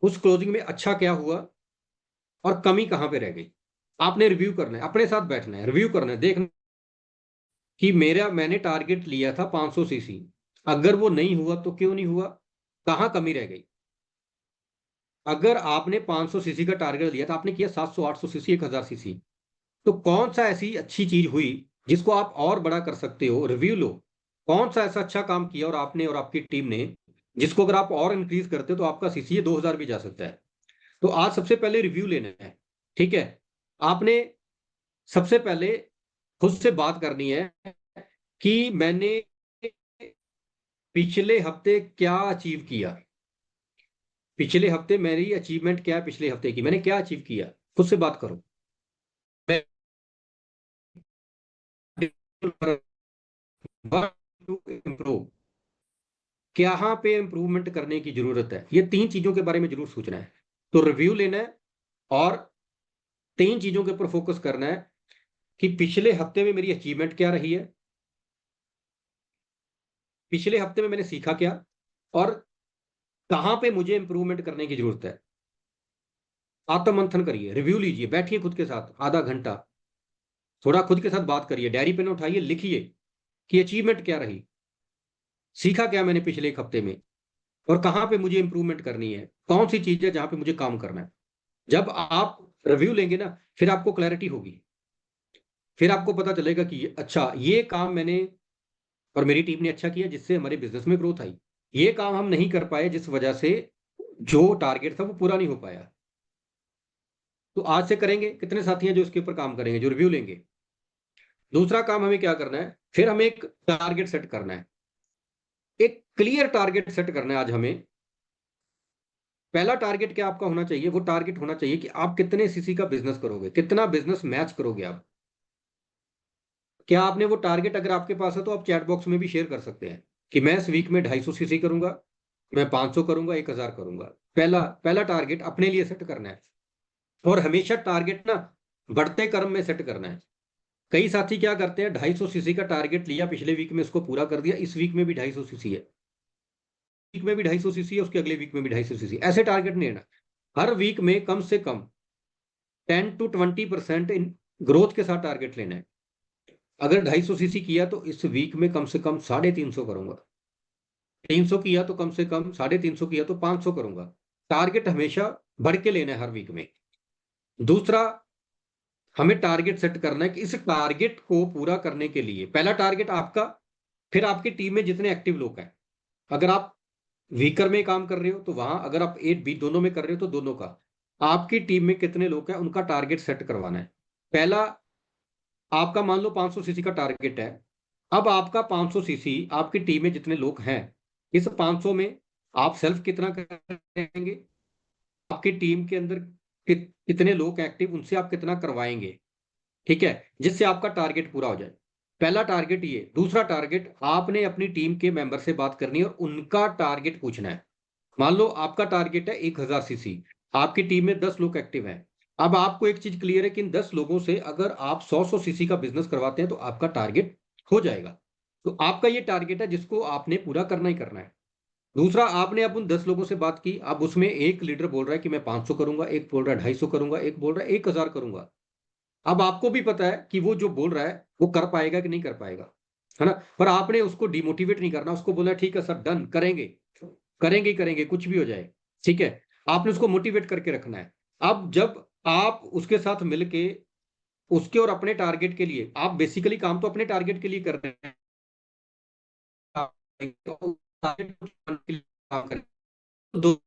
उस क्लोजिंग में अच्छा क्या हुआ और कमी कहां पे रह गई। आपने रिव्यू करना है, अपने साथ बैठना है, रिव्यू करना है, देखना कि मैंने टारगेट लिया था 500 सीसी, अगर वो नहीं हुआ तो क्यों नहीं हुआ, कहां कमी रह गई। अगर आपने 500 सीसी का टारगेट लिया था, आपने किया 700 800 सीसी, 1000 सीसी, तो कौन सा ऐसी अच्छी चीज हुई जिसको आप और बड़ा कर सकते हो, रिव्यू लो। कौन सा ऐसा अच्छा काम किया और आपने और आपकी टीम ने, जिसको अगर आप और इंक्रीज करते हो तो आपका सीसीए 2000 भी जा सकता है। तो आज सबसे पहले रिव्यू लेना है। ठीक है। आपने सबसे पहले खुद से बात करनी है कि मैंने पिछले हफ्ते क्या अचीव किया, पिछले हफ्ते मेरी अचीवमेंट क्या है, पिछले हफ्ते की मैंने क्या अचीव किया। खुद से बात करो। इम्प्रूव, कहाँ पे इंप्रूवमेंट करने की जरूरत है, ये 3 चीजों के बारे में जरूर सोचना है। तो रिव्यू लेना है, और 3 चीजों के ऊपर फोकस करना है कि पिछले हफ्ते में मेरी अचीवमेंट क्या रही है, पिछले हफ्ते में मैंने सीखा क्या, और कहां पे मुझे इंप्रूवमेंट करने की जरूरत है। आत्ममंथन करिए, रिव्यू लीजिए, बैठिए खुद के साथ आधा घंटा, थोड़ा खुद के साथ बात करिए, डायरी पेन उठाइए, लिखिए कि अचीवमेंट क्या रही, सीखा क्या मैंने पिछले एक हफ्ते में, और कहां पे मुझे इंप्रूवमेंट करनी है, कौन सी चीज है जहां पे मुझे काम करना है। जब आप रिव्यू लेंगे ना, फिर आपको क्लैरिटी होगी, फिर आपको पता चलेगा कि अच्छा ये काम मैंने और मेरी टीम ने अच्छा किया जिससे हमारे बिजनेस में ग्रोथ आई, ये काम हम नहीं कर पाए जिस वजह से जो टारगेट था वो पूरा नहीं हो पाया। तो आज से करेंगे, कितने साथी हैं जो इसके ऊपर काम करेंगे, जो रिव्यू लेंगे। दूसरा काम हमें क्या करना है, फिर हमें एक टारगेट सेट करना है, एक क्लियर टारगेट सेट करना है आज हमें। पहला टारगेट क्या आपका होना चाहिए, वो टारगेट होना चाहिए कि आप कितने सीसी का बिजनेस करोगे, कितना बिजनेस मैच करोगे आप। क्या आपने वो टारगेट, अगर आपके पास है तो आप चैट बॉक्स में भी शेयर कर सकते हैं कि मैं इस वीक में 250 सीसी करूंगा, मैं 500 करूंगा, 1000 करूंगा। पहला पहला टारगेट अपने लिए सेट करना है, और हमेशा टारगेट ना बढ़ते क्रम में सेट करना है। कई साथी क्या करते हैं, 250 सीसी का टारगेट लिया, पिछले वीक में इसको पूरा कर दिया, इस वीक में भी 250 सीसी है, वीक में भी 250 सीसी है, उसके अगले वीक में भी 250 सीसी, ऐसे टारगेट नहीं लेना। हर वीक में कम से कम 10 to 20% इन ग्रोथ के साथ टारगेट लेना है। अगर 250 सीसी किया तो इस वीक में कम से कम 350 करूंगा, 300 किया तो कम से कम 350 किया तो 500 करूंगा। टारगेट हमेशा बढ़ के लेना है हर वीक में। दूसरा, हमें टारगेट सेट करना है कि इस टारगेट को पूरा करने के लिए, पहला टारगेट आपका, फिर आपकी टीम में जितने एक्टिव लोग हैं। अगर आप वीकर में काम कर रहे हो तो वहां, अगर आप एट बी दोनों में कर रहे हो तो दोनों का, आपकी टीम में कितने लोग हैं उनका टारगेट सेट करवाना है। पहला, आपका मान लो 500 सीसी का टारगेट है। अब आपका 500 सीसी, आपकी टीम में जितने लोग हैं, इस 500 में आप सेल्फ कितना करेंगे, आपकी टीम के अंदर कितने लोग एक्टिव, उनसे आप कितना करवाएंगे। ठीक है, जिससे आपका टारगेट पूरा हो जाए। पहला टारगेट ये। दूसरा टारगेट, आपने अपनी टीम के मेंबर से बात करनी है और उनका टारगेट पूछना है। मान लो आपका टारगेट है 1000 सीसी, आपकी टीम में 10 लोग एक्टिव हैं। अब आपको एक चीज क्लियर है कि इन 10 लोगों से अगर आप 100 सीसी का बिजनेस करवाते हैं तो आपका टारगेट हो जाएगा। तो आपका ये टारगेट है जिसको आपने पूरा करना ही करना है। दूसरा, आपने अब उन 10 लोगों से बात की, अब उसमें एक लीडर बोल रहा है कि मैं 500 करूंगा, एक बोल रहा है 250 करूंगा, एक बोल रहा है 1000 करूंगा। अब आपको भी पता है कि वो जो बोल रहा है वो कर पाएगा कि नहीं कर पाएगा, है ना? पर आपने उसको डिमोटिवेट नहीं करना, उसको बोला ठीक है सर, डन, करेंगे, करेंगे ही करेंगे, कुछ भी हो जाए, ठीक है। आपने उसको मोटिवेट करके रखना है। अब जब आप उसके साथ मिलके उसके और अपने टारगेट के लिए, आप बेसिकली काम तो अपने टारगेट के लिए कर रहे हैं, टारगेट के लिए काम करें, तो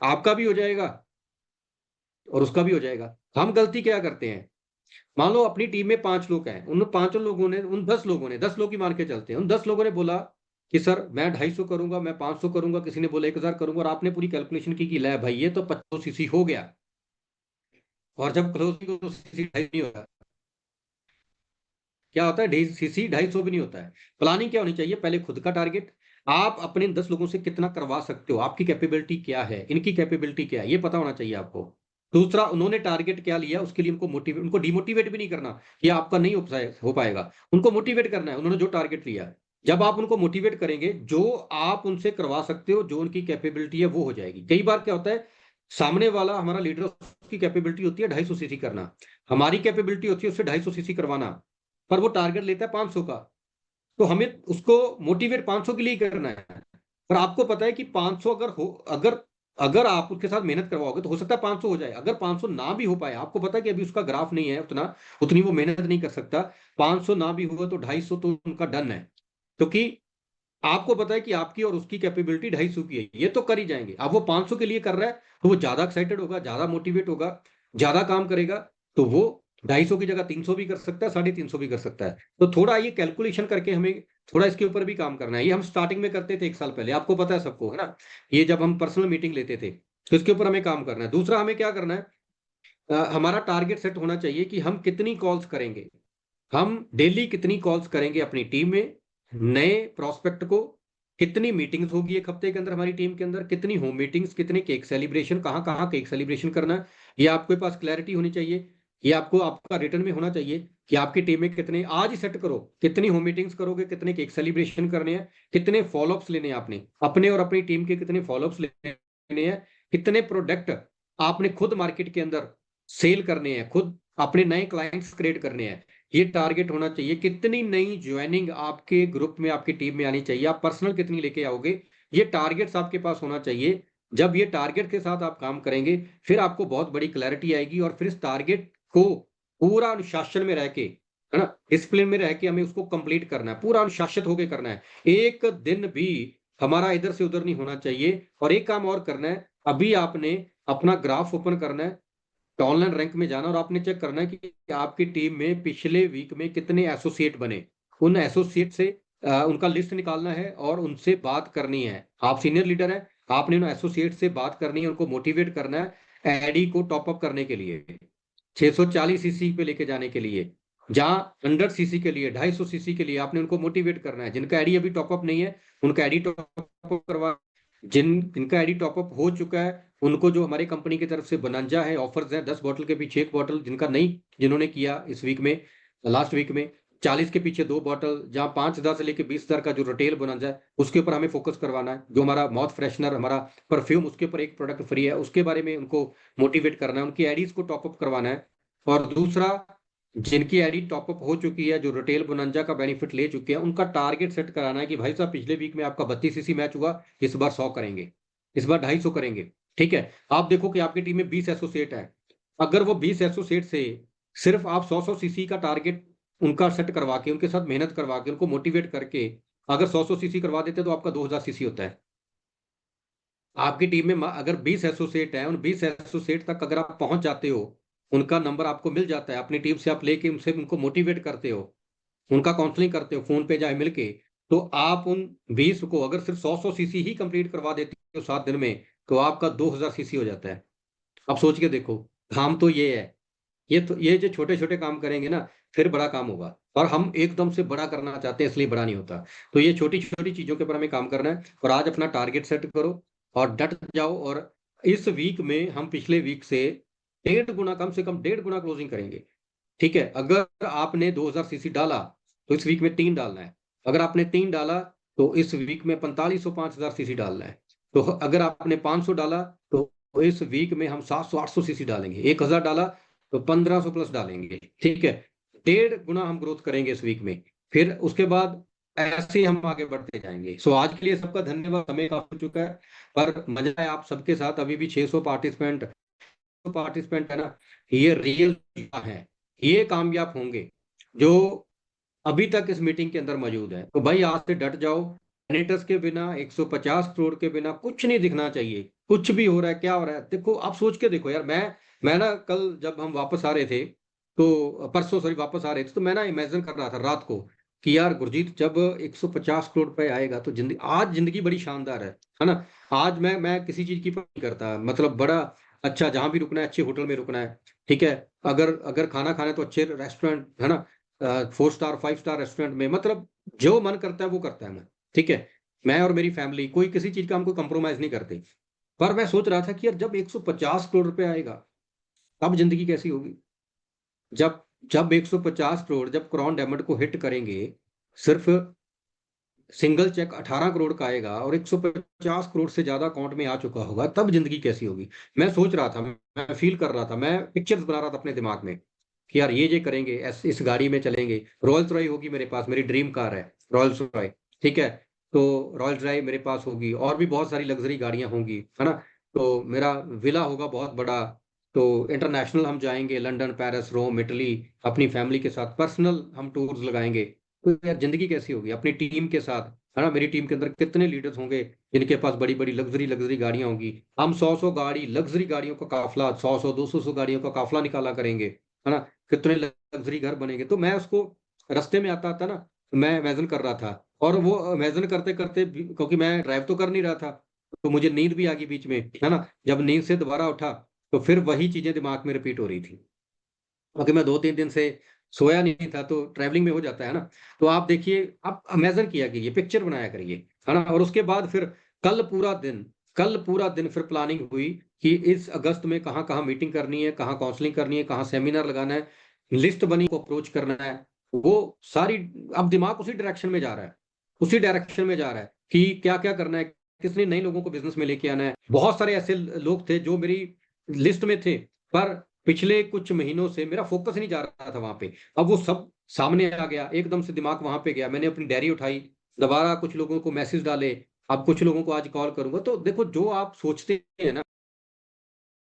आपका भी हो जाएगा और उसका भी हो जाएगा। हम गलती क्या करते हैं, मान लो अपनी टीम में 5 लोग हैं, उन 5 लोगों ने, उन 10 लोगों ने, 10 लोग ही मान के चलते हैं, उन 10 लोगों ने बोला कि सर मैं 250 करूंगा, मैं 500 करूंगा, किसी ने बोला 1000 करूंगा, और आपने पूरी कैलकुलेशन की कि ले भाई ये तो 25 सीसी हो गया, और जब क्लोजिंग तो सीसी 250 नहीं होता। क्या होता है, सीसी 250 भी नहीं होता है। प्लानिंग क्या होनी चाहिए, पहले खुद का टारगेट, आप अपने 10 लोगों से कितना करवा सकते हो, आपकी कैपेबिलिटी क्या है, इनकी कैपेबिलिटी क्या है, ये पता होना चाहिए आपको। दूसरा, उन्होंने टारगेट क्या लिया, उसके लिए उनको मोटिवेट, उनको डिमोटिवेट भी नहीं करना, ये आपका नहीं हो पाएगा। उनको मोटिवेट करना है, उन्होंने जो टारगेट लिया। जब आप उनको मोटिवेट करेंगे, जो आप उनसे करवा सकते हो, जो उनकी कैपेबिलिटी है वो हो जाएगी। कई बार क्या होता है, सामने वाला हमारा लीडर, उसकी कैपेबिलिटी होती है 250 सीसी करना, हमारी कैपेबिलिटी होती है उससे 250 सीसी करवाना, पर वो टारगेट लेता है 500 का। तो हमें उसको मोटिवेट 500 के लिए ही करना है। पर आपको पता है कि 500 अगर हो, अगर अगर आप उसके साथ मेहनत करवाओगे तो हो सकता है 500 हो जाए। अगर 500 ना भी हो पाए, आपको पता है कि अभी उसका ग्राफ नहीं है उतना, उतनी वो मेहनत नहीं कर सकता, 500 ना भी हुआ तो 250 तो उनका डन है, क्योंकि आपको पता है कि आपकी और उसकी कैपेबिलिटी 250 की है, ये तो कर ही जाएंगे। अब वो 500 के लिए कर रहा है तो वो ज्यादा एक्साइटेड होगा, ज्यादा मोटिवेट होगा, ज्यादा काम करेगा, तो वो 250 की जगह 300 भी कर सकता है, 350 भी कर सकता है। तो थोड़ा ये कैलकुलेशन करके हमें थोड़ा इसके ऊपर भी काम करना है। ये हम स्टार्टिंग में करते थे 1 साल पहले, आपको पता है सबको, है ना? ये जब हम पर्सनल मीटिंग लेते थे, तो इसके ऊपर हमें काम करना है। दूसरा, हमें क्या करना है, हमारा टारगेट सेट होना चाहिए कि हम कितनी कॉल्स करेंगे, हम डेली कितनी कॉल्स करेंगे अपनी टीम में, नए प्रोस्पेक्ट को, कितनी मीटिंग्स होगी 1 हफ्ते के अंदर हमारी टीम के अंदर, कितनी होम मीटिंग्स, कितने केक सेलिब्रेशन, कहाँ कहाँ केक सेलिब्रेशन करना है, ये आपके पास क्लैरिटी होनी चाहिए। ये आपको आपका रिटर्न में होना चाहिए कि आपकी टीम में कितने, आज ही सेट करो कितनी होम मीटिंग्स करोगे, कितने केक सेलिब्रेशन करने हैं, कितने फॉलोअप्स लेने हैं आपने अपने और अपनी टीम के, कितने फॉलोअप्स लेने हैं, कितने प्रोडक्ट आपने खुद मार्केट के अंदर सेल करने हैं, खुद अपने नए क्लाइंट्स क्रिएट करने हैं, ये टारगेट होना चाहिए। कितनी नई ज्वाइनिंग आपके ग्रुप में, आपकी टीम में आनी चाहिए, आप पर्सनल कितनी लेके आओगे, ये टारगेट्स आपके पास होना चाहिए। जब ये टारगेट के साथ आप काम करेंगे, फिर आपको बहुत बड़ी क्लैरिटी आएगी, और फिर इस टारगेट को पूरा अनुशासन में रह के, है ना, डिसिप्लिन में रह के हमें उसको कंप्लीट करना है, पूरा अनुशासित होकर करना है। एक दिन भी हमारा इधर से उधर नहीं होना चाहिए। और एक काम और करना है, अभी आपने अपना ग्राफ ओपन करना है, तो ऑनलाइन रैंक में जाना, और आपने चेक करना है कि आपकी टीम में पिछले वीक में कितने एसोसिएट बने। उन एसोसिएट से उनका लिस्ट निकालना है और उनसे बात करनी है। आप सीनियर लीडर हैं, आपने उन एसोसिएट से बात करनी है, उनको मोटिवेट करना है एडी को टॉप अप करने के लिए, 640 सीसी पे लेके जाने के लिए, जहां 100 सीसी के लिए, 250 सीसी के लिए आपने उनको मोटिवेट करना है। जिनका एडी अभी टॉपअप नहीं है, उनका एडी टॉपअप करवा, जिनका आईडी टॉपअप हो चुका है, उनको जो हमारे कंपनी की तरफ से बोनंजा है, ऑफर्स हैं, 10 बॉटल के पीछे 1 बॉटल, जिनका नहीं, जिन्होंने किया इस वीक में, लास्ट वीक में, 40 के पीछे 2 बॉटल, जहां 5,000 से लेकर 20,000 का जो रिटेल बोनंजा है, उसके ऊपर हमें फोकस करवाना है। जो हमारा माउथ फ्रेशनर, हमारा परफ्यूम, उसके ऊपर एक प्रोडक्ट फ्री है, उसके बारे में उनको मोटिवेट करना है, उनकी आईडीज को टॉपअप करवाना है। और दूसरा, जिनकी आईडी टॉपअप हो चुकी है, जो रिटेल बोनंजा का बेनिफिट ले चुके हैं, उनका टारगेट सेट कराना है कि भाई साहब, पिछले वीक में आपका 32 सीसी मैच हुआ, इस बार 100 करेंगे, इस बार 250 करेंगे। ठीक है, आप देखो कि आपकी टीम में 20 एसोसिएट है, अगर वो 20 एसोसिएट से सिर्फ आप 100 सीसी का टारगेट उनका सेट करवा के, उनके साथ मेहनत करवा के, उनको मोटिवेट करके अगर 100 सीसी करवा देते तो आपका 2000 सीसी होता है। आपकी टीम में अगर 20 एसोसिएट है, उन 20 एसोसिएट तक अगर आप पहुंच जाते हो, उनका नंबर आपको मिल जाता है, अपनी टीम से आप लेके उनसे उनको मोटिवेट करते हो, उनका काउंसलिंग करते हो फोन पे जाए मिलके, तो आप उन 20 को अगर सिर्फ 100 सीसी ही कंप्लीट करवा देते हो 7 दिन में, तो आपका 2000 सीसी हो जाता है। अब सोच के देखो, काम तो ये है। ये तो, ये जो छोटे छोटे काम करेंगे ना, फिर बड़ा काम होगा। और हम एकदम से बड़ा करना चाहते हैं, इसलिए बड़ा नहीं होता। तो ये छोटी छोटी चीजों के ऊपर हमें काम करना है, और आज अपना टारगेट सेट करो और डट जाओ। और इस वीक में हम पिछले वीक से 1.5 गुना, कम से कम 1.5 गुना क्लोजिंग करेंगे। ठीक है, अगर आपने 2000 सीसी डाला, तो इस वीक में 3 डालना है। अगर आपने 3 डाला तो इस वीक में 4500 5000 सीसी डालना है। तो अगर आपने 500 डाला तो इस वीक में हम 700 800 सीसी डालेंगे। 1000 डाला तो 1500 प्लस डालेंगे। ठीक है, 1.5 गुना हम ग्रोथ करेंगे इस वीक में। फिर उसके बाद ऐसे ही हम आगे बढ़ते जाएंगे। सो आज के लिए सबका धन्यवाद, समय काफी हो चुका है, पर मजा है आप सबके साथ। अभी भी 600 पार्टिसिपेंट है ना, ये रियल है, ये कामयाब होंगे जो अभी तक इस मीटिंग के अंदर मौजूद है। तो भाई आज से डट जाओ। कैंडिडेट्स के बिना, 150 करोड़ के बिना कुछ नहीं दिखना चाहिए। कुछ भी हो रहा है, क्या हो रहा है, देखो आप सोच के देखो यार। मैं ना कल जब हम वापस आ रहे थे, तो परसों सॉरी वापस आ रहे थे, तो मैं ना इमेजिन कर रहा था रात को कि यार गुरजीत जब 150 करोड़ रुपए आएगा तो जिंदगी, आज जिंदगी बड़ी शानदार है ना। आज मैं किसी चीज की परवाह नहीं करता, मतलब बड़ा अच्छा जहां भी रुकना है अच्छे होटल में रुकना है। ठीक है, अगर अगर खाना खाना है तो अच्छे रेस्टोरेंट है ना, 4 स्टार 5 स्टार रेस्टोरेंट में, मतलब जो मन करता है वो करता है मैं। ठीक है, मैं और मेरी फैमिली कोई किसी चीज का हमको कंप्रोमाइज नहीं करते। पर मैं सोच रहा था कि यार जब 150 करोड़ रुपए आएगा तब जिंदगी कैसी होगी। जब जब 150 करोड़ जब क्रॉन डायमंड को हिट करेंगे, सिर्फ सिंगल चेक 18 करोड़ का आएगा और 150 करोड़ से ज्यादा अकाउंट में आ चुका होगा, तब जिंदगी कैसी होगी। मैं सोच रहा था, मैं फील कर रहा था, मैं पिक्चर्स बना रहा था अपने दिमाग में कि यार ये करेंगे, इस गाड़ी में चलेंगे, रॉयल्स रॉय होगी मेरे पास, मेरी ड्रीम कार है रॉयल्स रॉय। ठीक है, तो रॉयल्स रॉय मेरे पास होगी, और भी बहुत सारी लग्जरी गाड़ियां होंगी, है ना। तो मेरा विला होगा बहुत बड़ा। तो इंटरनेशनल हम जाएंगे, लंदन पेरिस रोम इटली, अपनी फैमिली के साथ पर्सनल हम टूर्स लगाएंगे। तो यार जिंदगी कैसी होगी अपनी टीम के साथ, है ना। मेरी टीम के अंदर कितने लीडर्स होंगे जिनके पास बड़ी बड़ी लग्जरी लग्जरी गाड़ियां होंगी। हम 100 गाड़ी लग्जरी गाड़ियों का काफिला, 200 गाड़ियों का काफिला निकाला करेंगे, है ना। कितने लग्जरी घर बनेंगे। तो मैं उसको रास्ते में आता था ना, मैं इमेजिन कर रहा था। और वो इमेजिन करते करते क्योंकि मैं ड्राइव तो कर नहीं रहा था, तो मुझे नींद भी आ गई बीच में, है ना। जब नींद से दोबारा उठा तो फिर वही चीजें दिमाग में रिपीट हो रही थी, क्योंकि मैं 2 3 दिन से सोया नहीं था, तो ट्रैवलिंग में हो जाता है ना। तो आप देखिए, आप इमेजिन किया करिए, पिक्चर बनाया करिए, है ना। और उसके बाद फिर कल पूरा दिन कल पूरा दिन फिर प्लानिंग हुई कि इस अगस्त में कहाँ कहाँ मीटिंग करनी है, कहाँ काउंसलिंग करनी है, कहाँ सेमिनार लगाना है। लिस्ट बनी को अप्रोच करना है, वो सारी। अब दिमाग उसी डायरेक्शन में जा रहा है, उसी डायरेक्शन में जा रहा है कि क्या क्या करना है, कितने नए लोगों को बिजनेस में लेके आना है। बहुत सारे ऐसे लोग थे जो मेरी लिस्ट में थे, पर पिछले कुछ महीनों से मेरा फोकस नहीं जा रहा था वहां पे। अब वो सब सामने आ गया, एकदम से दिमाग वहां पे गया। मैंने अपनी डायरी उठाई, दोबारा कुछ लोगों को मैसेज डाले, अब कुछ लोगों को आज कॉल करूंगा। तो देखो जो आप सोचते हैं ना